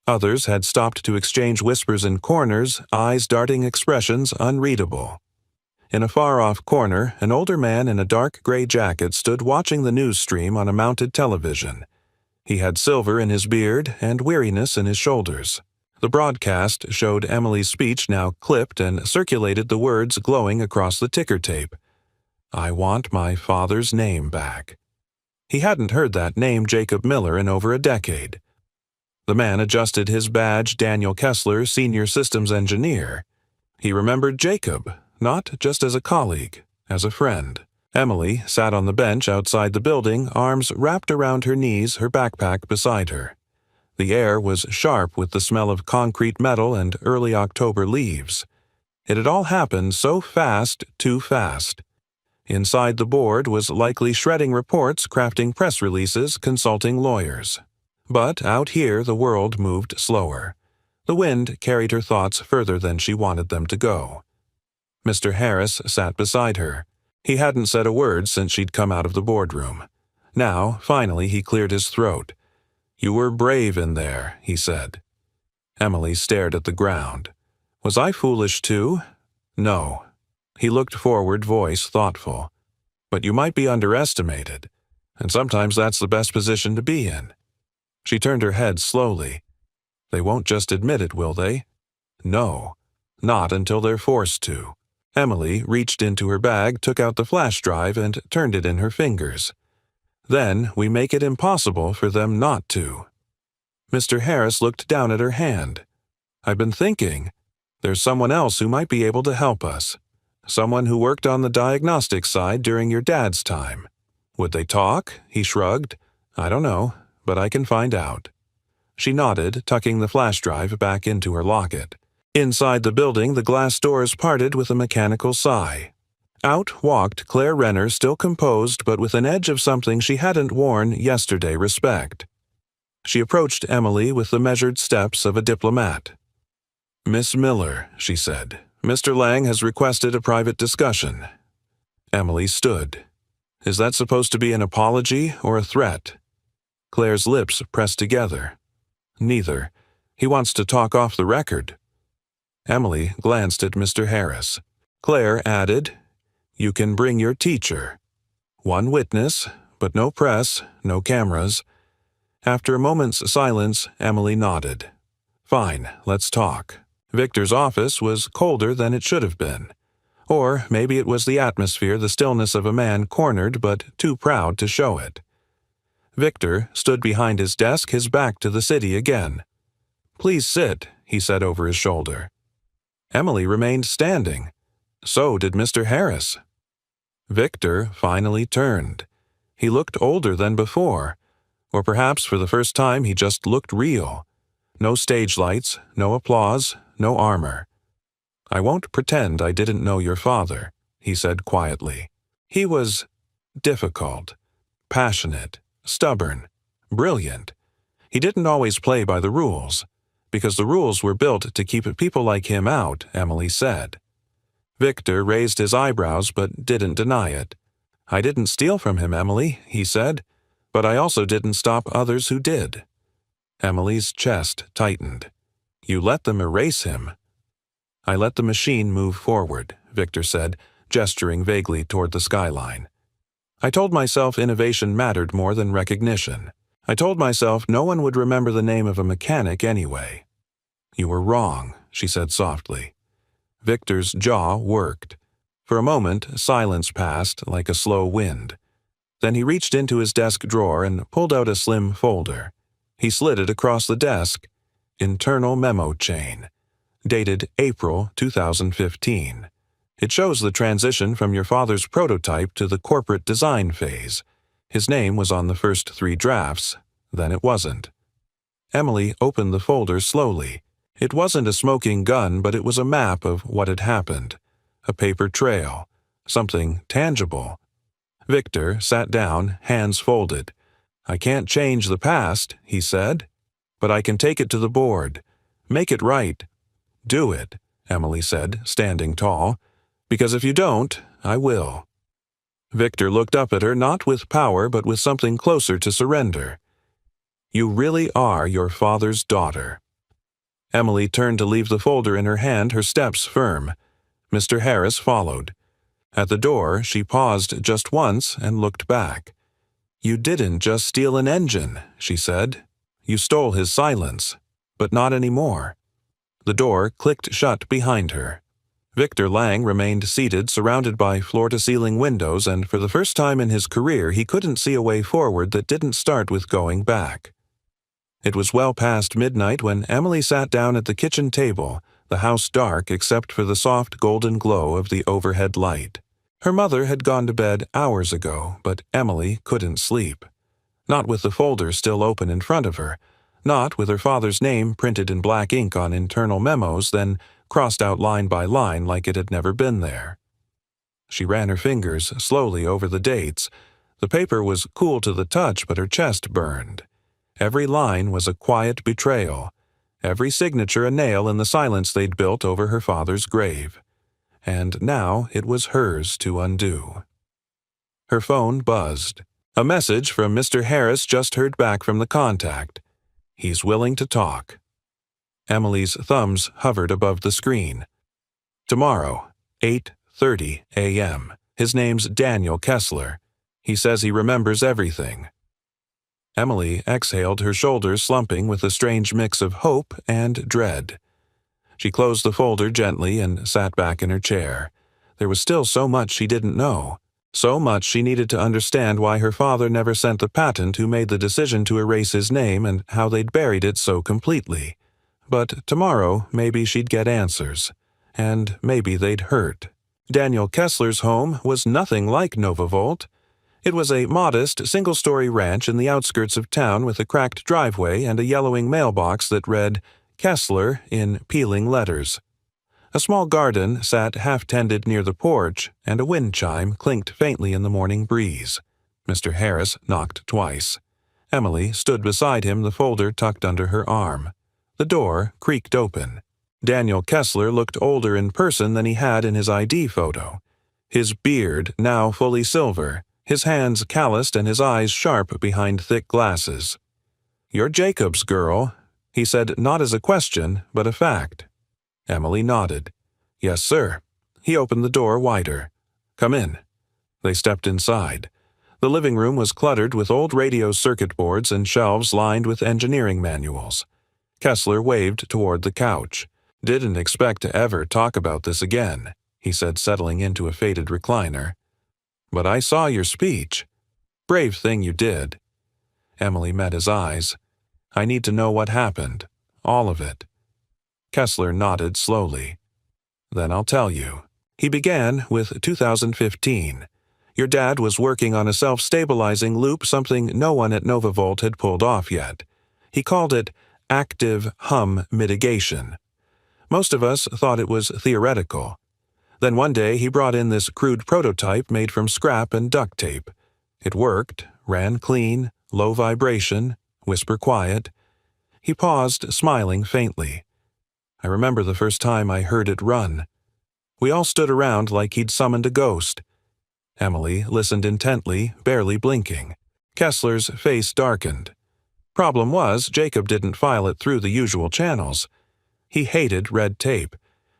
A: Others had stopped to exchange whispers in corners, eyes darting expressions unreadable. In a far-off corner, an older man in a dark gray jacket stood watching the news stream on a mounted television. He had silver in his beard and weariness in his shoulders. The broadcast showed Emily's speech now clipped and circulated the words glowing across the ticker tape. "I want my father's name back." He hadn't heard that name Jacob Miller in over a decade. The man adjusted his badge, Daniel Kessler, Senior Systems Engineer. He remembered Jacob, not just as a colleague, as a friend. Emily sat on the bench outside the building, arms wrapped around her knees, her backpack beside her. The air was sharp with the smell of concrete metal and early October leaves. It had all happened so fast, too fast. Inside the board was likely shredding reports, crafting press releases, consulting lawyers. But out here the world moved slower. The wind carried her thoughts further than she wanted them to go. Mr. Harris sat beside her. He hadn't said a word since she'd come out of the boardroom. Now, finally, he cleared his throat. "You were brave in there," he said. Emily stared at the ground. "Was I foolish too?" "No." He looked forward, voice thoughtful. "But you might be underestimated, and sometimes that's the best position to be in." She turned her head slowly. "They won't just admit it, will they?" "No. Not until they're forced to." Emily reached into her bag, took out the flash drive, and turned it in her fingers. "Then we make it impossible for them not to." Mr. Harris looked down at her hand. "I've been thinking. There's someone else who might be able to help us. Someone who worked on the diagnostic side during your dad's time." "Would they talk?" He shrugged. "I don't know, but I can find out." She nodded, tucking the flash drive back into her locket. Inside the building, the glass doors parted with a mechanical sigh. Out walked Claire Renner, still composed but with an edge of something she hadn't worn yesterday, respect. She approached Emily with the measured steps of a diplomat. "Miss Miller," she said, "Mr. Lang has requested a private discussion." Emily stood. "Is that supposed to be an apology or a threat?" Claire's lips pressed together. "Neither. He wants to talk off the record." Emily glanced at Mr. Harris. Claire added, "You can bring your teacher. One witness, but no press, no cameras." After a moment's silence, Emily nodded. "Fine, let's talk." Victor's office was colder than it should have been. Or maybe it was the atmosphere, the stillness of a man cornered but too proud to show it. Victor stood behind his desk, his back to the city again. "Please sit," he said over his shoulder. Emily remained standing. So did Mr. Harris. Victor finally turned. He looked older than before, or perhaps for the first time he just looked real. No stage lights, no applause, no armor. "I won't pretend I didn't know your father," he said quietly. He was difficult, passionate, stubborn, brilliant. He didn't always play by the rules, because the rules were built to keep people like him out, Emily said. Victor raised his eyebrows but didn't deny it. "I didn't steal from him, Emily," he said, "but I also didn't stop others who did." Emily's chest tightened. "You let them erase him." "I let the machine move forward," Victor said, gesturing vaguely toward the skyline. "I told myself innovation mattered more than recognition. I told myself no one would remember the name of a mechanic anyway." "You were wrong," she said softly. Victor's jaw worked. For a moment, silence passed like a slow wind. Then he reached into his desk drawer and pulled out a slim folder. He slid it across the desk. "Internal memo chain. Dated April 2015. It shows the transition from your father's prototype to the corporate design phase. His name was on the first 3 drafts, then it wasn't." Emily opened the folder slowly. It wasn't a smoking gun, but it was a map of what had happened. A paper trail. Something tangible. Victor sat down, hands folded. "I can't change the past," he said, "but I can take it to the board. Make it right." "Do it," Emily said, standing tall, "because if you don't, I will." Victor looked up at her, not with power, but with something closer to surrender. "You really are your father's daughter." Emily turned to leave the folder in her hand, her steps firm. Mr. Harris followed. At the door, she paused just once and looked back. "You didn't just steal an engine," she said. "You stole his silence. But not anymore." The door clicked shut behind her. Victor Lang remained seated, surrounded by floor-to-ceiling windows, and for the first time in his career he couldn't see a way forward that didn't start with going back. It was well past midnight when Emily sat down at the kitchen table, the house dark except for the soft golden glow of the overhead light. Her mother had gone to bed hours ago, but Emily couldn't sleep. Not with the folder still open in front of her, not with her father's name printed in black ink on internal memos, then crossed out line by line like it had never been there. She ran her fingers slowly over the dates. The paper was cool to the touch, but her chest burned. Every line was a quiet betrayal, every signature a nail in the silence they'd built over her father's grave. And now it was hers to undo. Her phone buzzed. A message from Mr. Harris just heard back from the contact. He's willing to talk. Emily's thumbs hovered above the screen. Tomorrow, 8:30 a.m. His name's Daniel Kessler. He says he remembers everything. Emily exhaled, her shoulders slumping with a strange mix of hope and dread. She closed the folder gently and sat back in her chair. There was still so much she didn't know. So much she needed to understand why her father never sent the patent who made the decision to erase his name and how they'd buried it so completely. But tomorrow maybe she'd get answers. And maybe they'd hurt. Daniel Kessler's home was nothing like NovaVolt. It was a modest, single-story ranch in the outskirts of town with a cracked driveway and a yellowing mailbox that read Kessler in peeling letters. A small garden sat half-tended near the porch, and a wind chime clinked faintly in the morning breeze. Mr. Harris knocked twice. Emily stood beside him, the folder tucked under her arm. The door creaked open. Daniel Kessler looked older in person than he had in his ID photo. His beard now fully silver, his hands calloused and his eyes sharp behind thick glasses. "You're Jacob's girl," he said, not as a question, but a fact. Emily nodded. "Yes, sir." He opened the door wider. "Come in." They stepped inside. The living room was cluttered with old radio circuit boards and shelves lined with engineering manuals. Kessler waved toward the couch. "Didn't expect to ever talk about this again," he said, settling into a faded recliner. "But I saw your speech. Brave thing you did." Emily met his eyes. "I need to know what happened. All of it." Kessler nodded slowly. "Then I'll tell you." He began with 2015. Your dad was working on a self-stabilizing loop, something no one at NovaVolt had pulled off yet. He called it active hum mitigation. Most of us thought it was theoretical. Then one day he brought in this crude prototype made from scrap and duct tape. It worked, ran clean, low vibration, whisper quiet. He paused, smiling faintly. I remember the first time I heard it run. We all stood around like he'd summoned a ghost. Emily listened intently, barely blinking. Kessler's face darkened. Problem was, Jacob didn't file it through the usual channels. He hated red tape.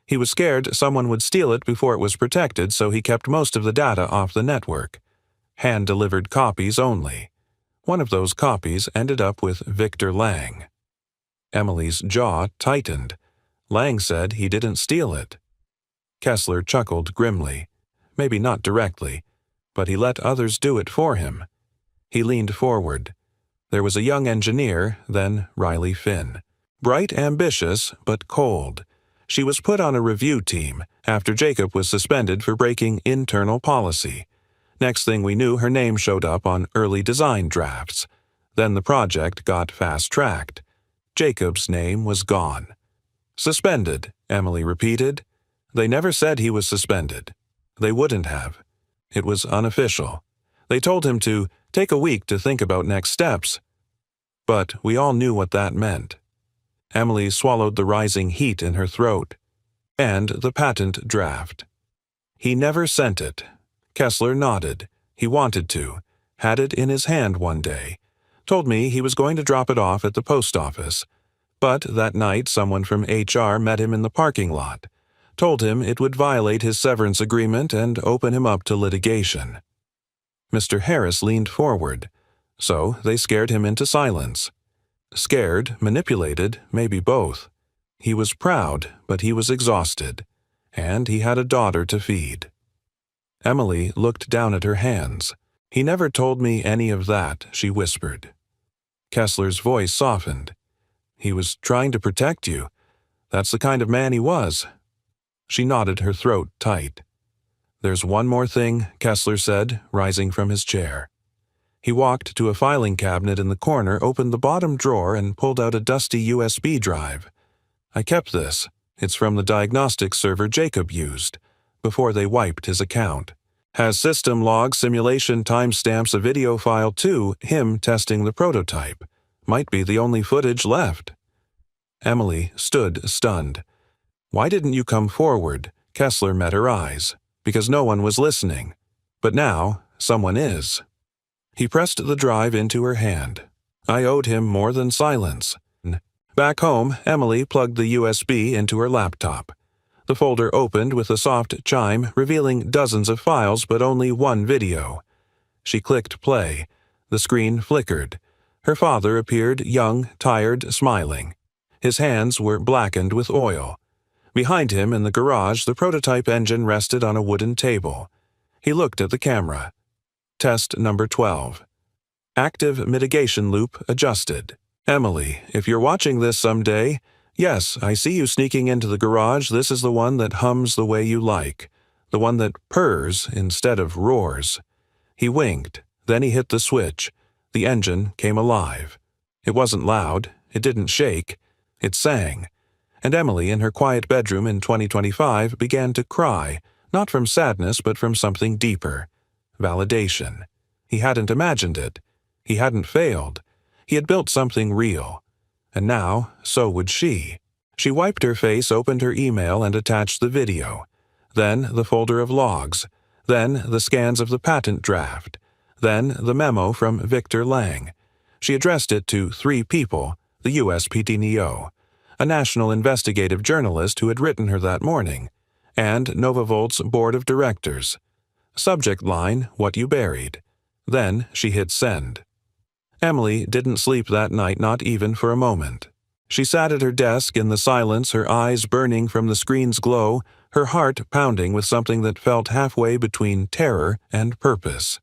A: He was scared someone would steal it before it was protected, so he kept most of the data off the network. Hand-delivered copies only. One of those copies ended up with Victor Lang. Emily's jaw tightened. Lang said he didn't steal it. Kessler chuckled grimly. Maybe not directly, but he let others do it for him. He leaned forward. There was a young engineer, then Riley Finn. Bright, ambitious, but cold. She was put on a review team after Jacob was suspended for breaking internal policy. Next thing we knew, her name showed up on early design drafts. Then the project got fast-tracked. Jacob's name was gone. Suspended, Emily repeated. They never said he was suspended. They wouldn't have. It was unofficial. They told him to take a week to think about next steps. But we all knew what that meant. Emily swallowed the rising heat in her throat. And the patent draft. He never sent it. Kessler nodded. He wanted to. Had it in his hand one day. Told me he was going to drop it off at the post office. But that night someone from HR met him in the parking lot. told him it would violate his severance agreement and open him up to litigation. Mr. Harris leaned forward, so they scared him into silence. Scared, manipulated, maybe both. He was proud, but he was exhausted, and he had a daughter to feed. Emily looked down at her hands. "He never told me any of that," she whispered. Kessler's voice softened. "He was trying to protect you. That's the kind of man he was." She knotted her throat tight. "There's one more thing," Kessler said, rising from his chair. He walked to a filing cabinet in the corner, opened the bottom drawer, and pulled out a dusty USB drive. "I kept this. It's from the diagnostic server Jacob used, before they wiped his account. Has system log simulation timestamps a video file too, him testing the prototype. Might be the only footage left." Emily stood stunned. "Why didn't you come forward?" Kessler met her eyes. "Because no one was listening. But now, someone is." He pressed the drive into her hand. "I owed him more than silence." Back home, Emily plugged the USB into her laptop. The folder opened with a soft chime revealing dozens of files but only one video. She clicked play. The screen flickered. Her father appeared, young, tired, smiling. His hands were blackened with oil. Behind him in the garage, the prototype engine rested on a wooden table. He looked at the camera. Test number 12. Active mitigation loop adjusted. "Emily, if you're watching this someday, yes, I see you sneaking into the garage. This is the one that hums the way you like. The one that purrs instead of roars." He winked. Then he hit the switch. The engine came alive. It wasn't loud. It didn't shake. It sang. And Emily, in her quiet bedroom in 2025, began to cry, not from sadness but from something deeper. Validation. He hadn't imagined it. He hadn't failed. He had built something real. And now, so would she. She wiped her face, opened her email, and attached the video. Then the folder of logs. Then the scans of the patent draft. Then the memo from Victor Lang. She addressed it to 3 people, the USPTNIO, a national investigative journalist who had written her that morning, and NovaVolt's board of directors. Subject line, "What you buried." Then she hit send. Emily didn't sleep that night, not even for a moment. She sat at her desk in the silence, her eyes burning from the screen's glow, her heart pounding with something that felt halfway between terror and purpose.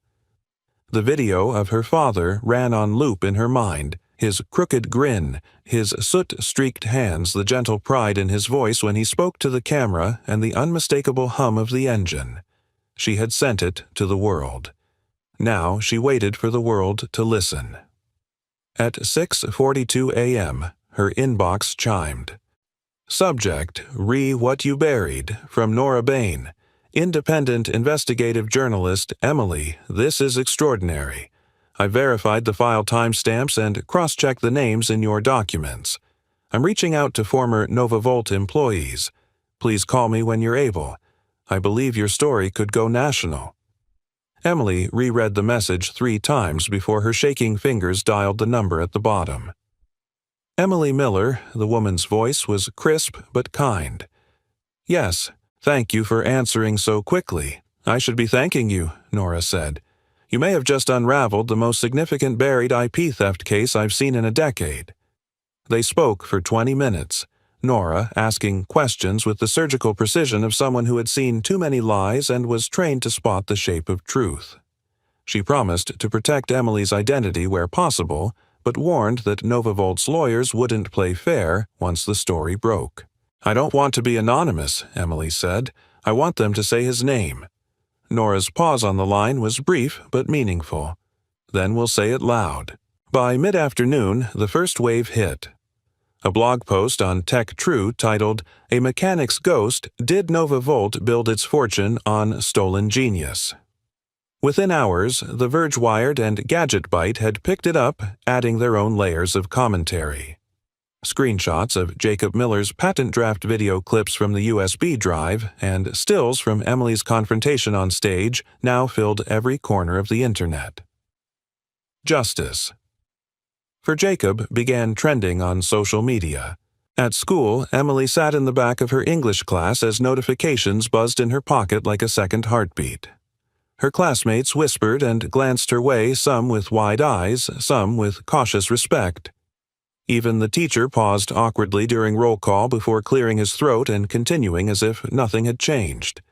A: The video of her father ran on loop in her mind, his crooked grin, his soot-streaked hands, the gentle pride in his voice when he spoke to the camera, and the unmistakable hum of the engine. She had sent it to the world. Now she waited for the world to listen. At 6:42 a.m., her inbox chimed. Subject, Re What You Buried, from Nora Bain. Independent investigative journalist Emily, this is extraordinary. I verified the file timestamps and cross-checked the names in your documents. I'm reaching out to former NovaVolt employees. Please call me when you're able. I believe your story could go national. Emily reread the message 3 times before her shaking fingers dialed the number at the bottom. Emily Miller, the woman's voice was crisp but kind. Yes, thank you for answering so quickly. I should be thanking you, Nora said. You may have just unraveled the most significant buried IP theft case I've seen in a decade. They spoke for 20 minutes, Nora asking questions with the surgical precision of someone who had seen too many lies and was trained to spot the shape of truth. She promised to protect Emily's identity where possible, but warned that NovaVolt's lawyers wouldn't play fair once the story broke. I don't want to be anonymous, Emily said. I want them to say his name. Nora's pause on the line was brief but meaningful. Then we'll say it loud. By mid-afternoon, the first wave hit. A blog post on TechTrue titled, A Mechanic's Ghost, Did NovaVolt Build Its Fortune on Stolen Genius? Within hours, The Verge Wired and GadgetByte had picked it up, adding their own layers of commentary. Screenshots of Jacob Miller's patent draft video clips from the USB drive and stills from Emily's confrontation on stage now filled every corner of the internet. Justice. For Jacob began trending on social media. At school, Emily sat in the back of her English class as notifications buzzed in her pocket like a second heartbeat. Her classmates whispered and glanced her way, some with wide eyes, some with cautious respect. Even the teacher paused awkwardly during roll call before clearing his throat and continuing as if nothing had changed.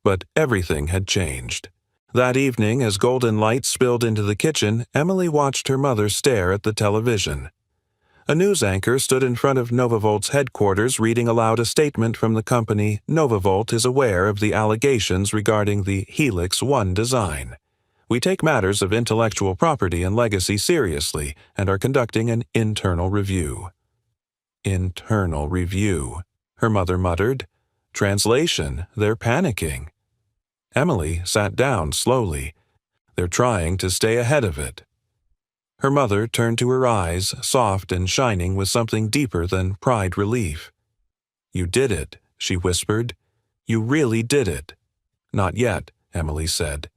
A: But everything had changed. That evening, as golden light spilled into the kitchen, Emily watched her mother stare at the television. A news anchor stood in front of NovaVolt's headquarters reading aloud a statement from the company. NovaVolt is aware of the allegations regarding the Helix One design. We take matters of intellectual property and legacy seriously and are conducting an internal review. Internal review, her mother muttered. Translation, they're panicking. Emily sat down slowly. They're trying to stay ahead of it. Her mother turned to her eyes, soft and shining with something deeper than pride relief. You did it, she whispered. You really did it. Not yet, Emily said,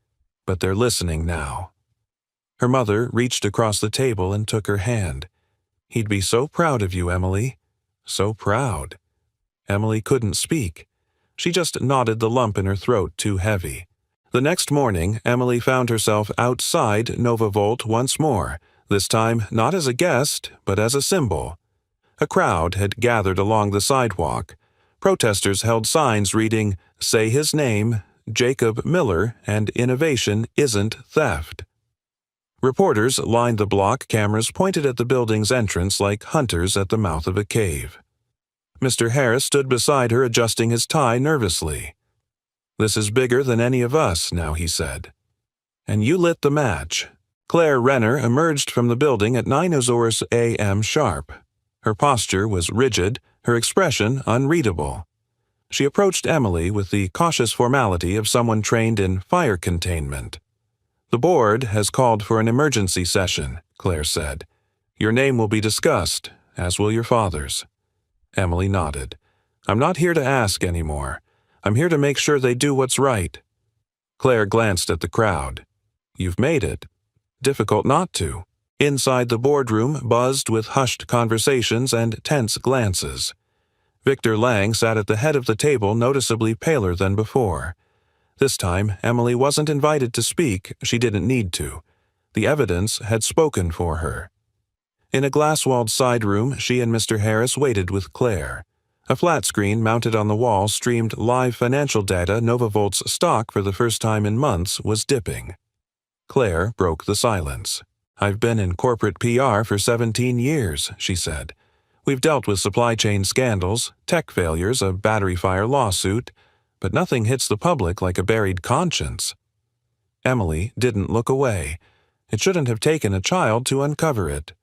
A: but they're listening now. Her mother reached across the table and took her hand. He'd be so proud of you, Emily. So proud. Emily couldn't speak. She just nodded, the lump in her throat too heavy. The next morning, Emily found herself outside NovaVolt once more, this time not as a guest, but as a symbol. A crowd had gathered along the sidewalk. Protesters held signs reading, "Say his name, Jacob Miller, and innovation isn't theft." Reporters lined the block, cameras pointed at the building's entrance like hunters at the mouth of a cave. Mr. Harris stood beside her, adjusting his tie nervously. "This is bigger than any of us now," he said. "And you lit the match." Claire Renner emerged from the building at 9 a.m. sharp. Her posture was rigid, her expression unreadable. She approached Emily with the cautious formality of someone trained in fire containment. "The board has called for an emergency session," Claire said. "Your name will be discussed, as will your father's." Emily nodded. "I'm not here to ask anymore. I'm here to make sure they do what's right." Claire glanced at the crowd. "You've made it. Difficult not to." Inside the boardroom buzzed with hushed conversations and tense glances. Victor Lang sat at the head of the table, noticeably paler than before. This time, Emily wasn't invited to speak. She didn't need to. The evidence had spoken for her. In a glass-walled side room, she and Mr. Harris waited with Claire. A flat screen mounted on the wall streamed live financial data. NovaVolt's stock, for the first time in months, was dipping. Claire broke the silence. "I've been in corporate PR for 17 years, she said. "We've dealt with supply chain scandals, tech failures, a battery fire lawsuit, but nothing hits the public like a buried conscience." Emily didn't look away. It shouldn't have taken a child to uncover it.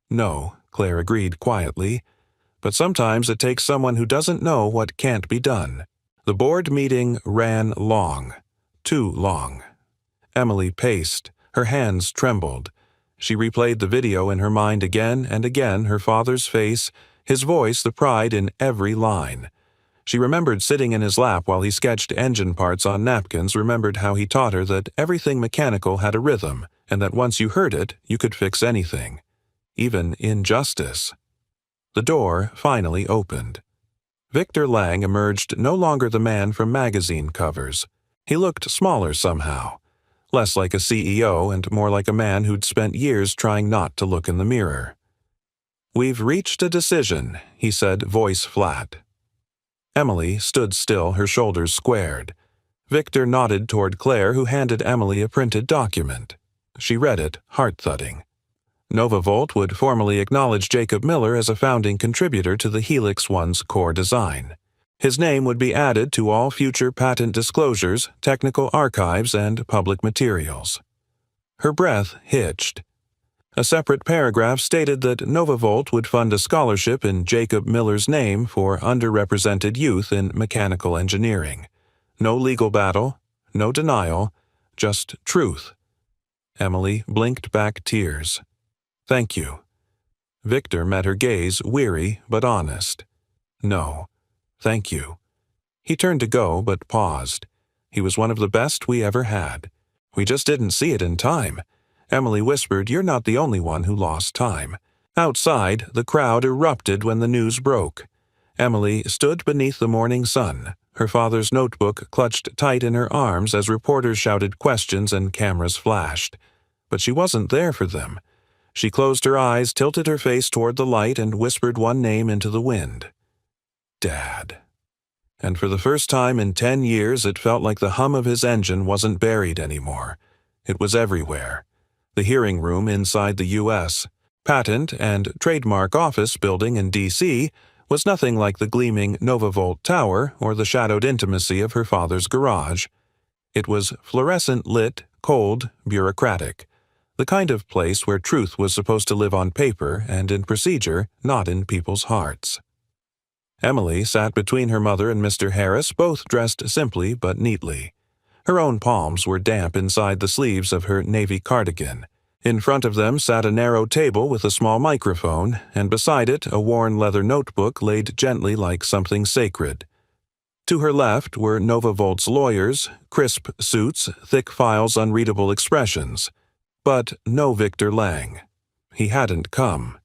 A: "No," Claire agreed quietly, "but sometimes it takes someone who doesn't know what can't be done." The board meeting ran long. Too long. Emily paced. Her hands trembled. She replayed the video in her mind again and again, her father's face, his voice, the pride in every line. She remembered sitting in his lap while he sketched engine parts on napkins, remembered how he taught her that everything mechanical had a rhythm, and that once you heard it, you could fix anything. Even injustice. The door finally opened. Victor Lang emerged, no longer the man from magazine covers. He looked smaller somehow. Less like a CEO and more like a man who'd spent years trying not to look in the mirror. "We've reached a decision," he said, voice flat. Emily stood still, her shoulders squared. Victor nodded toward Claire, who handed Emily a printed document. She read it, heart-thudding. NovaVolt would formally acknowledge Jacob Miller as a founding contributor to the Helix One's core design. His name would be added to all future patent disclosures, technical archives, and public materials. Her breath hitched. A separate paragraph stated that NovaVolt would fund a scholarship in Jacob Miller's name for underrepresented youth in mechanical engineering. No legal battle, no denial, just truth. Emily blinked back tears. "Thank you." Victor met her gaze, weary but honest. "No. Thank you." He turned to go, but paused. "He was one of the best we ever had. We just didn't see it in time." Emily whispered, "You're not the only one who lost time. Outside, the crowd erupted when the news broke. Emily stood beneath the morning sun, her father's notebook clutched tight in her arms as reporters shouted questions and cameras flashed. But she wasn't there for them. She closed her eyes, tilted her face toward the light, and whispered one name into the wind. Dad. And for the first time in 10 years, it felt like the hum of his engine wasn't buried anymore. It was everywhere. The hearing room inside the U.S. Patent and Trademark Office building in D.C. was nothing like the gleaming NovaVolt Tower or the shadowed intimacy of her father's garage. It was fluorescent lit, cold, bureaucratic. The kind of place where truth was supposed to live on paper and in procedure, not in people's hearts. Emily sat between her mother and Mr. Harris, both dressed simply but neatly. Her own palms were damp inside the sleeves of her navy cardigan. In front of them sat a narrow table with a small microphone, and beside it a worn leather notebook laid gently like something sacred. To her left were NovaVolt's lawyers, crisp suits, thick files, unreadable expressions. But no Victor Lang. He hadn't come.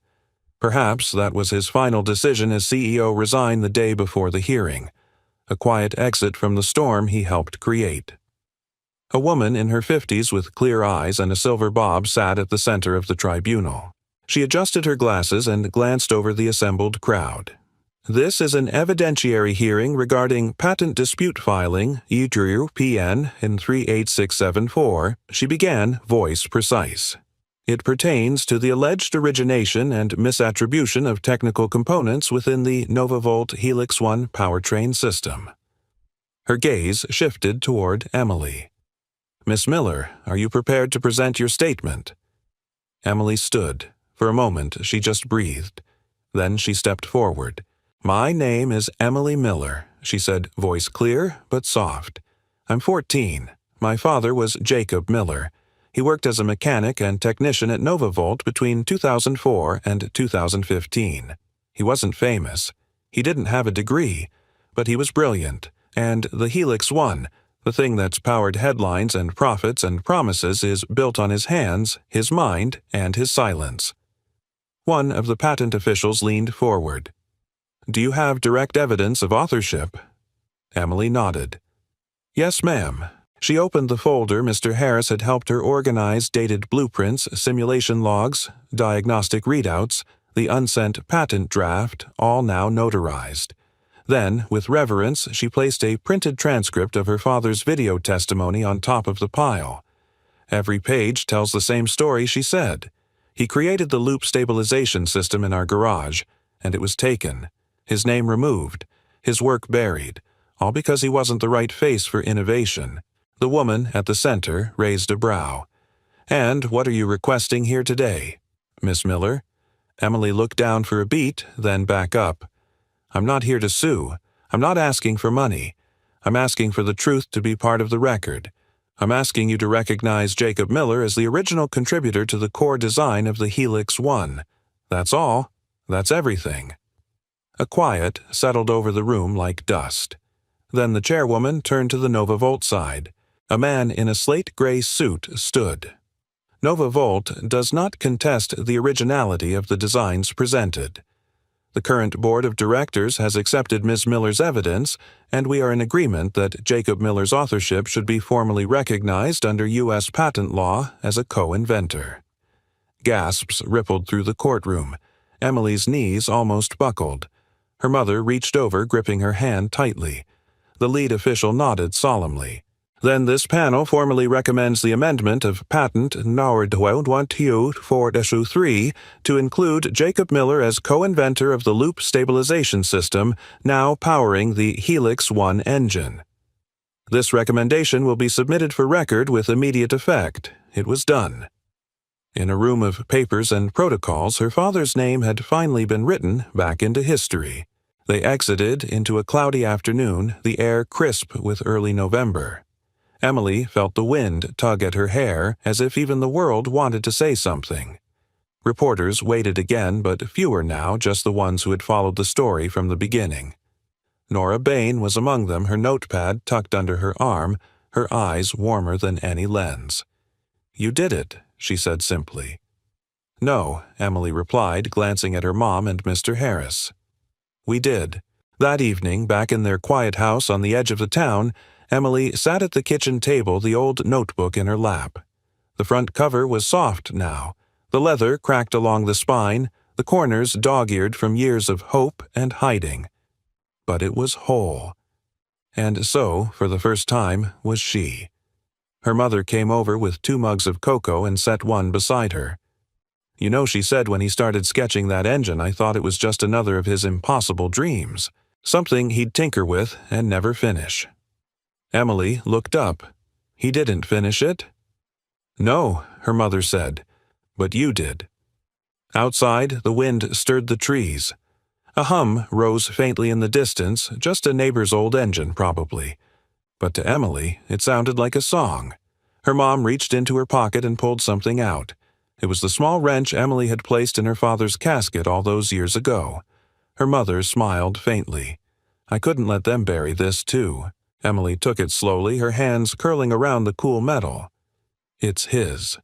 A: Perhaps that was his final decision as CEO resigned the day before the hearing, a quiet exit from the storm he helped create. A woman in her 50s with clear eyes and a silver bob sat at the center of the tribunal. She adjusted her glasses and glanced over the assembled crowd. This is an evidentiary hearing regarding patent dispute filing E-PN in 38674, she began, voice precise. It pertains to the alleged origination and misattribution of technical components within the NovaVolt Helix 1 powertrain system. Her gaze shifted toward Emily. Miss Miller, are you prepared to present your statement? Emily stood. For a moment, she just breathed. Then she stepped forward. My name is Emily Miller, she said, voice clear but soft. I'm 14. My father was Jacob Miller. He worked as a mechanic and technician at NovaVolt between 2004 and 2015. He wasn't famous. He didn't have a degree, but he was brilliant. And the Helix 1, the thing that's powered headlines and profits and promises, is built on his hands, his mind, and his silence. One of the patent officials leaned forward. Do you have direct evidence of authorship? Emily nodded. Yes, ma'am. She opened the folder Mr. Harris had helped her organize, dated blueprints, simulation logs, diagnostic readouts, the unsent patent draft, all now notarized. Then, with reverence, she placed a printed transcript of her father's video testimony on top of the pile. Every page tells the same story, she said. He created the loop stabilization system in our garage, and it was taken. His name removed, his work buried, all because he wasn't the right face for innovation. The woman at the center raised a brow. And what are you requesting here today, Miss Miller? Emily looked down for a beat, then back up. I'm not here to sue. I'm not asking for money. I'm asking for the truth to be part of the record. I'm asking you to recognize Jacob Miller as the original contributor to the core design of the Helix 1. That's all. That's everything. A quiet settled over the room like dust. Then the chairwoman turned to the NovaVolt side. A man in a slate-gray suit stood. NovaVolt does not contest the originality of the designs presented. The current board of directors has accepted Ms. Miller's evidence, and we are in agreement that Jacob Miller's authorship should be formally recognized under U.S. patent law as a co-inventor. Gasps rippled through the courtroom. Emily's knees almost buckled. Her mother reached over, gripping her hand tightly. The lead official nodded solemnly. Then this panel formally recommends the amendment of Patent No. 1224-3 to include Jacob Miller as co-inventor of the loop stabilization system now powering the Helix 1 engine. This recommendation will be submitted for record with immediate effect. It was done. In a room of papers and protocols, her father's name had finally been written back into history. They exited into a cloudy afternoon, the air crisp with early November. Emily felt the wind tug at her hair as if even the world wanted to say something. Reporters waited again, but fewer now, just the ones who had followed the story from the beginning. Nora Bain was among them, her notepad tucked under her arm, her eyes warmer than any lens. You did it, she said simply. No, Emily replied, glancing at her mom and Mr. Harris. We did. That evening, back in their quiet house on the edge of the town, Emily sat at the kitchen table, the old notebook in her lap. The front cover was soft now, the leather cracked along the spine, the corners dog-eared from years of hope and hiding. But it was whole. And so, for the first time, was she. Her mother came over with 2 mugs of cocoa and set one beside her. You know, she said when he started sketching that engine, I thought it was just another of his impossible dreams, something he'd tinker with and never finish. Emily looked up. He didn't finish it? No, her mother said, but you did. Outside, the wind stirred the trees. A hum rose faintly in the distance, just a neighbor's old engine, probably. But to Emily, it sounded like a song. Her mom reached into her pocket and pulled something out. It was the small wrench Emily had placed in her father's casket all those years ago. Her mother smiled faintly. I couldn't let them bury this, too. Emily took it slowly, her hands curling around the cool metal. It's his.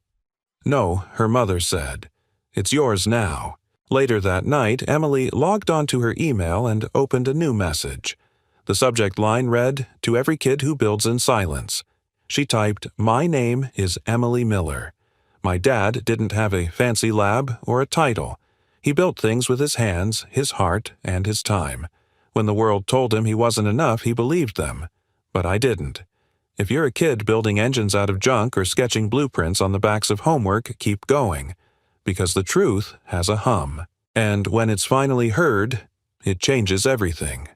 A: No, her mother said. It's yours now. Later that night, Emily logged onto her email and opened a new message. The subject line read, "To every kid who builds in silence." She typed, "My name is Emily Miller. My dad didn't have a fancy lab or a title. He built things with his hands, his heart, and his time. When the world told him he wasn't enough, he believed them. But I didn't. If you're a kid building engines out of junk or sketching blueprints on the backs of homework, keep going. Because the truth has a hum. And when it's finally heard, it changes everything."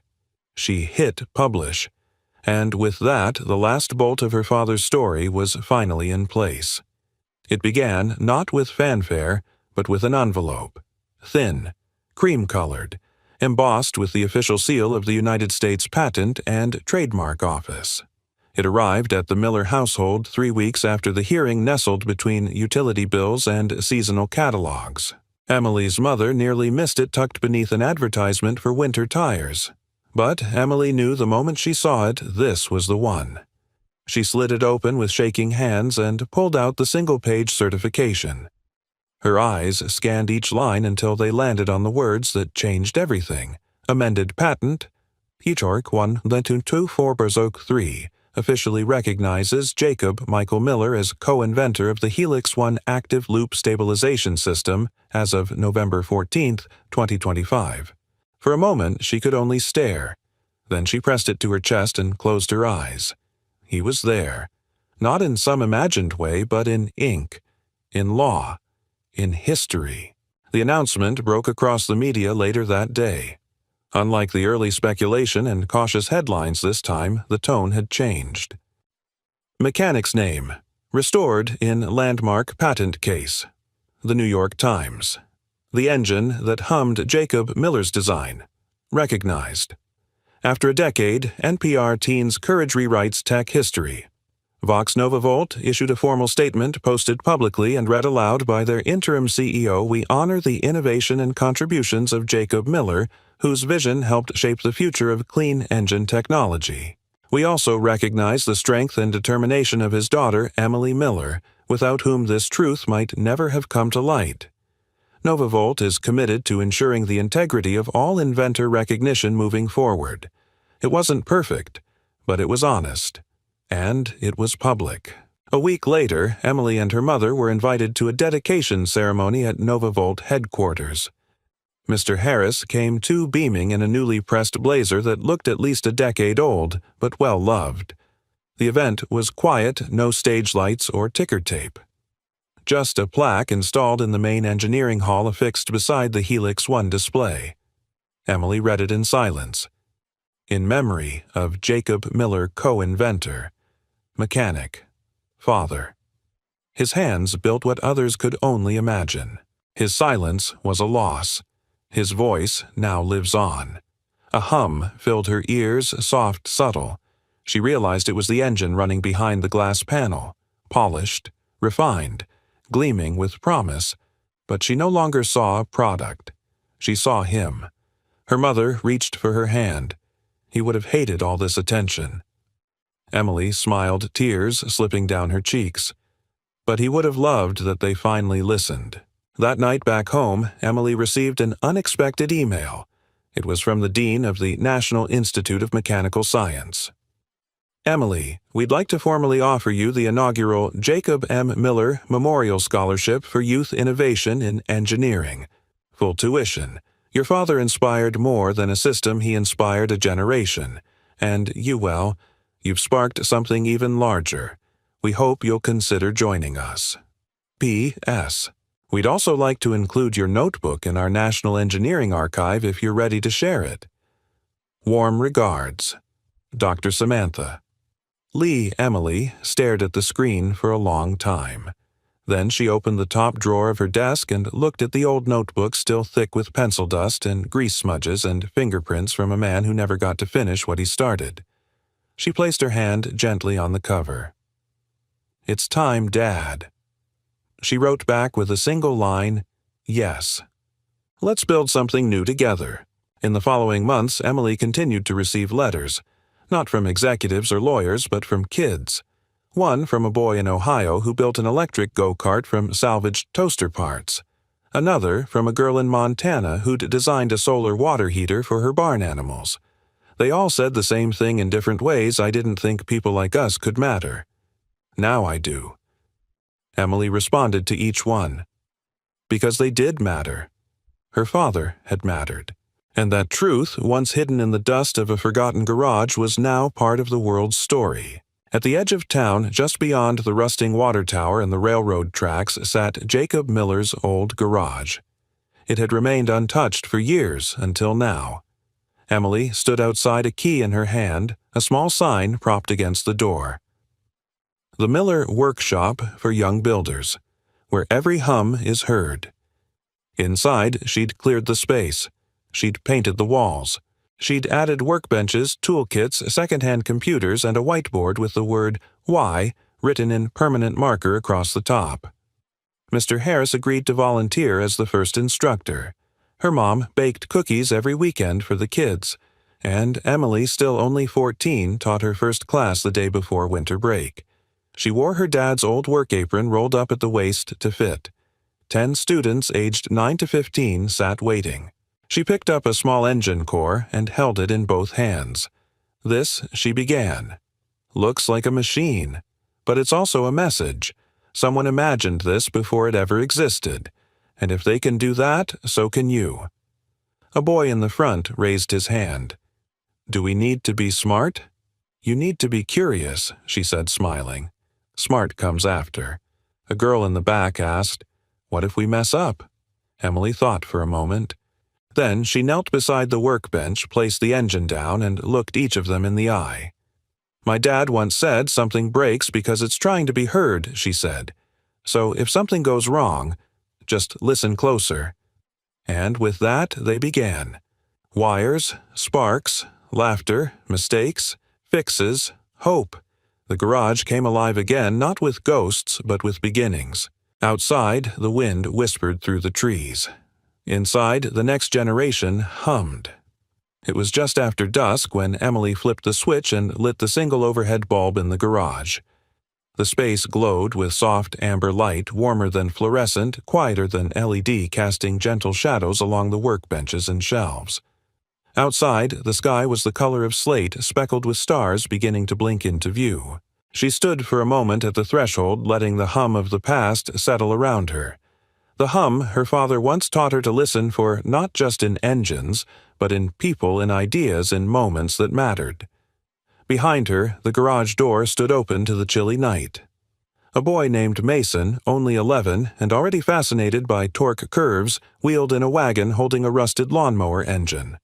A: She hit publish. And with that, the last bolt of her father's story was finally in place. It began not with fanfare, but with an envelope. Thin, cream-colored, embossed with the official seal of the United States Patent and Trademark Office. It arrived at the Miller household 3 weeks after the hearing nestled between utility bills and seasonal catalogs. Emily's mother nearly missed it tucked beneath an advertisement for winter tires. But Emily knew the moment she saw it, this was the one. She slid it open with shaking hands and pulled out the single-page certification. Her eyes scanned each line until they landed on the words that changed everything. Amended patent, Hetork 1.224/3, officially recognizes Jacob Michael Miller as co-inventor of the Helix 1 active loop stabilization system as of November 14, 2025. For a moment, she could only stare. Then she pressed it to her chest and closed her eyes. He was there. Not in some imagined way, but in ink, in law, in history. The announcement broke across the media later that day. Unlike the early speculation and cautious headlines this time, the tone had changed. Mechanic's name, restored in landmark patent case. The New York Times. The engine that hummed Jacob Miller's design. Recognized. After a decade, NPR Teens Courage rewrites tech history. Vox Nova Volt issued a formal statement posted publicly and read aloud by their interim CEO. We honor the innovation and contributions of Jacob Miller, whose vision helped shape the future of clean engine technology. We also recognize the strength and determination of his daughter, Emily Miller, without whom this truth might never have come to light. NovaVolt is committed to ensuring the integrity of all inventor recognition moving forward. It wasn't perfect, but it was honest. And it was public. A week later, Emily and her mother were invited to a dedication ceremony at NovaVolt headquarters. Mr. Harris came too beaming in a newly pressed blazer that looked at least a decade old, but well loved. The event was quiet, no stage lights or ticker tape. Just a plaque installed in the main engineering hall affixed beside the Helix 1 display. Emily read it in silence. In memory of Jacob Miller, co-inventor, mechanic, father. His hands built what others could only imagine. His silence was a loss. His voice now lives on. A hum filled her ears, soft, subtle. She realized it was the engine running behind the glass panel, polished, refined, gleaming with promise, but she no longer saw a product. She saw him. Her mother reached for her hand. He would have hated all this attention. Emily smiled, tears slipping down her cheeks. But he would have loved that they finally listened. That night back home, Emily received an unexpected email. It was from the Dean of the National Institute of Mechanical Science. Emily, we'd like to formally offer you the inaugural Jacob M. Miller Memorial Scholarship for Youth Innovation in Engineering. Full tuition. Your father inspired more than a system, he inspired a generation. And you've sparked something even larger. We hope you'll consider joining us. P.S. We'd also like to include your notebook in our National Engineering Archive if you're ready to share it. Warm regards, Dr. Samantha. Lee Emily stared at the screen for a long time. Then she opened the top drawer of her desk and looked at the old notebook still thick with pencil dust and grease smudges and fingerprints from a man who never got to finish what he started. She placed her hand gently on the cover. "It's time, Dad." She wrote back with a single line, "Yes. Let's build something new together." In the following months, Emily continued to receive letters, not from executives or lawyers, but from kids. One from a boy in Ohio who built an electric go-kart from salvaged toaster parts. Another from a girl in Montana who'd designed a solar water heater for her barn animals. They all said the same thing in different ways. I didn't think people like us could matter. Now I do. Emily responded to each one. Because they did matter. Her father had mattered. And that truth, once hidden in the dust of a forgotten garage, was now part of the world's story. At the edge of town, just beyond the rusting water tower and the railroad tracks, sat Jacob Miller's old garage. It had remained untouched for years until now. Emily stood outside, a key in her hand, a small sign propped against the door. The Miller Workshop for Young Builders, where every hum is heard. Inside, she'd cleared the space. She'd painted the walls. She'd added workbenches, toolkits, second-hand computers, and a whiteboard with the word "Y" written in permanent marker across the top. Mr. Harris agreed to volunteer as the first instructor. Her mom baked cookies every weekend for the kids, and Emily, still only 14, taught her first class the day before winter break. She wore her dad's old work apron rolled up at the waist to fit. 10 students aged 9 to 15 sat waiting. She picked up a small engine core and held it in both hands. This, she began. Looks like a machine, but it's also a message. Someone imagined this before it ever existed, and if they can do that, so can you. A boy in the front raised his hand. "Do we need to be smart?" "You need to be curious," she said, smiling. "Smart comes after." A girl in the back asked, "What if we mess up?" Emily thought for a moment. Then she knelt beside the workbench, placed the engine down, and looked each of them in the eye. "My dad once said something breaks because it's trying to be heard," she said. "So if something goes wrong, just listen closer." And with that, they began. Wires, sparks, laughter, mistakes, fixes, hope. The garage came alive again, not with ghosts, but with beginnings. Outside, the wind whispered through the trees. Inside, the next generation hummed. It was just after dusk when Emily flipped the switch and lit the single overhead bulb in the garage. The space glowed with soft amber light, warmer than fluorescent, quieter than LED, casting gentle shadows along the workbenches and shelves. Outside, the sky was the color of slate, speckled with stars beginning to blink into view. She stood for a moment at the threshold, letting the hum of the past settle around her. The hum her father once taught her to listen for, not just in engines, but in people, in ideas, in moments that mattered. Behind her, the garage door stood open to the chilly night. A boy named Mason, only 11, and already fascinated by torque curves, wheeled in a wagon holding a rusted lawnmower engine.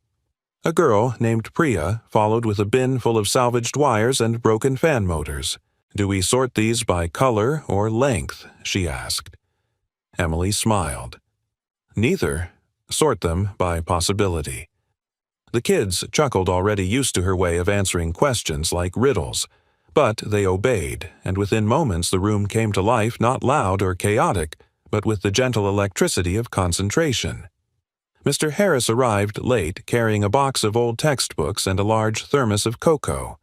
A: A girl named Priya followed with a bin full of salvaged wires and broken fan motors. "Do we sort these by color or length?" she asked. Emily smiled. "Neither. Sort them by possibility." The kids chuckled, already used to her way of answering questions like riddles. But they obeyed, and within moments the room came to life, not loud or chaotic, but with the gentle electricity of concentration. Mr. Harris arrived late, carrying a box of old textbooks and a large thermos of cocoa.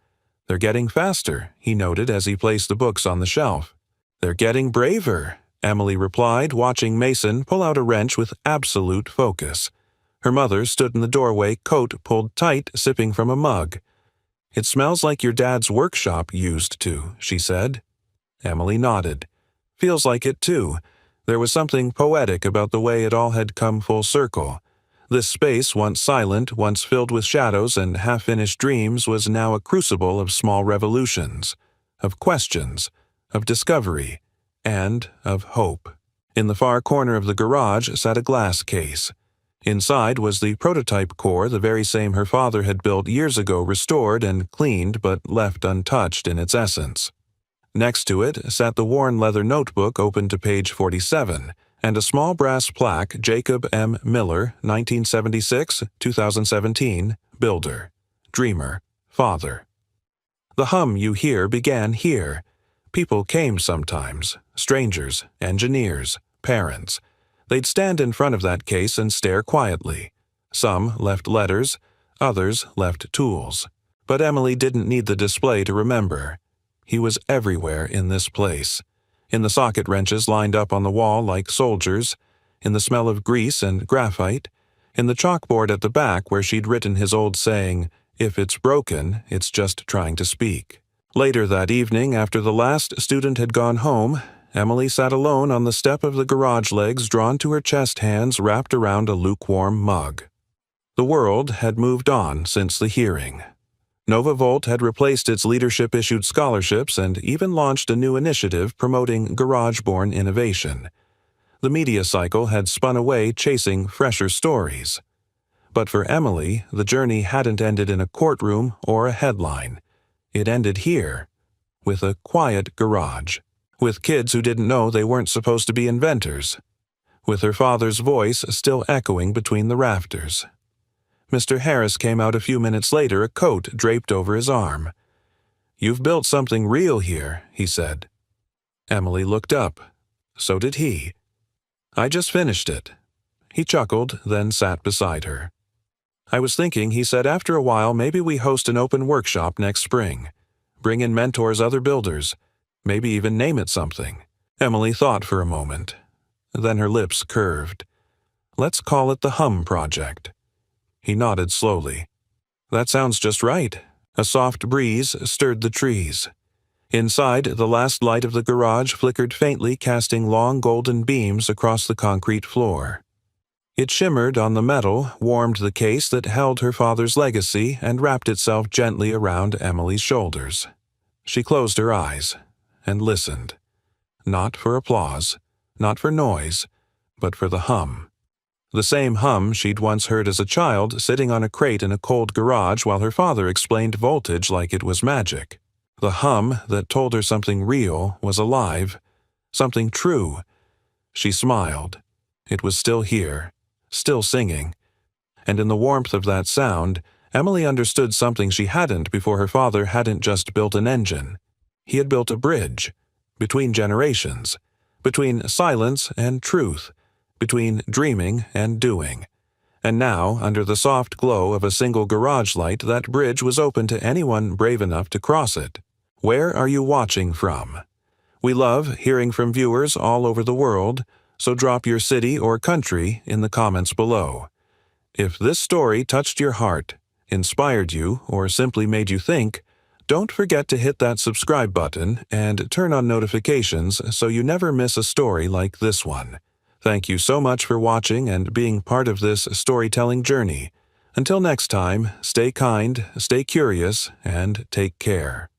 A: "They're getting faster," he noted as he placed the books on the shelf. "They're getting braver," Emily replied, watching Mason pull out a wrench with absolute focus. Her mother stood in the doorway, coat pulled tight, sipping from a mug. "It smells like your dad's workshop used to," she said. Emily nodded. "Feels like it, too." There was something poetic about the way it all had come full circle. This space, once silent, once filled with shadows and half-finished dreams, was now a crucible of small revolutions, of questions, of discovery, and of hope. In the far corner of the garage sat a glass case. Inside was the prototype core, the very same her father had built years ago, restored and cleaned but left untouched in its essence. Next to it sat the worn leather notebook open to page 47, and a small brass plaque, Jacob M. Miller, 1976-2017, builder, dreamer, father. The hum you hear began here. People came sometimes, strangers, engineers, parents. They'd stand in front of that case and stare quietly. Some left letters, others left tools. But Emily didn't need the display to remember. He was everywhere in this place. In the socket wrenches lined up on the wall like soldiers, in the smell of grease and graphite, in the chalkboard at the back where she'd written his old saying, "If it's broken, it's just trying to speak." Later that evening, after the last student had gone home, Emily sat alone on the step of the garage, legs drawn to her chest, hands wrapped around a lukewarm mug. The world had moved on since the hearing. Nova Volt had replaced its leadership-issued scholarships and even launched a new initiative promoting garage-born innovation. The media cycle had spun away chasing fresher stories. But for Emily, the journey hadn't ended in a courtroom or a headline. It ended here, with a quiet garage, with kids who didn't know they weren't supposed to be inventors, with her father's voice still echoing between the rafters. Mr. Harris came out a few minutes later, a coat draped over his arm. "You've built something real here," he said. Emily looked up. So did he. "I just finished it." He chuckled, then sat beside her. "I was thinking," he said, "after a while maybe we host an open workshop next spring. Bring in mentors, other builders. Maybe even name it something." Emily thought for a moment. Then her lips curved. "Let's call it the Hum Project." He nodded slowly. "That sounds just right." A soft breeze stirred the trees. Inside, the last light of the garage flickered faintly, casting long golden beams across the concrete floor. It shimmered on the metal, warmed the case that held her father's legacy, and wrapped itself gently around Emily's shoulders. She closed her eyes and listened. Not for applause, not for noise, but for the hum. The same hum she'd once heard as a child, sitting on a crate in a cold garage while her father explained voltage like it was magic. The hum that told her something real was alive, something true. She smiled. It was still here, still singing. And in the warmth of that sound, Emily understood something she hadn't before. Her father hadn't just built an engine. He had built a bridge, between generations, between silence and truth, between dreaming and doing. And now, under the soft glow of a single garage light, that bridge was open to anyone brave enough to cross it. Where are you watching from? We love hearing from viewers all over the world, so drop your city or country in the comments below. If this story touched your heart, inspired you, or simply made you think, don't forget to hit that subscribe button and turn on notifications so you never miss a story like this one. Thank you so much for watching and being part of this storytelling journey. Until next time, stay kind, stay curious, and take care.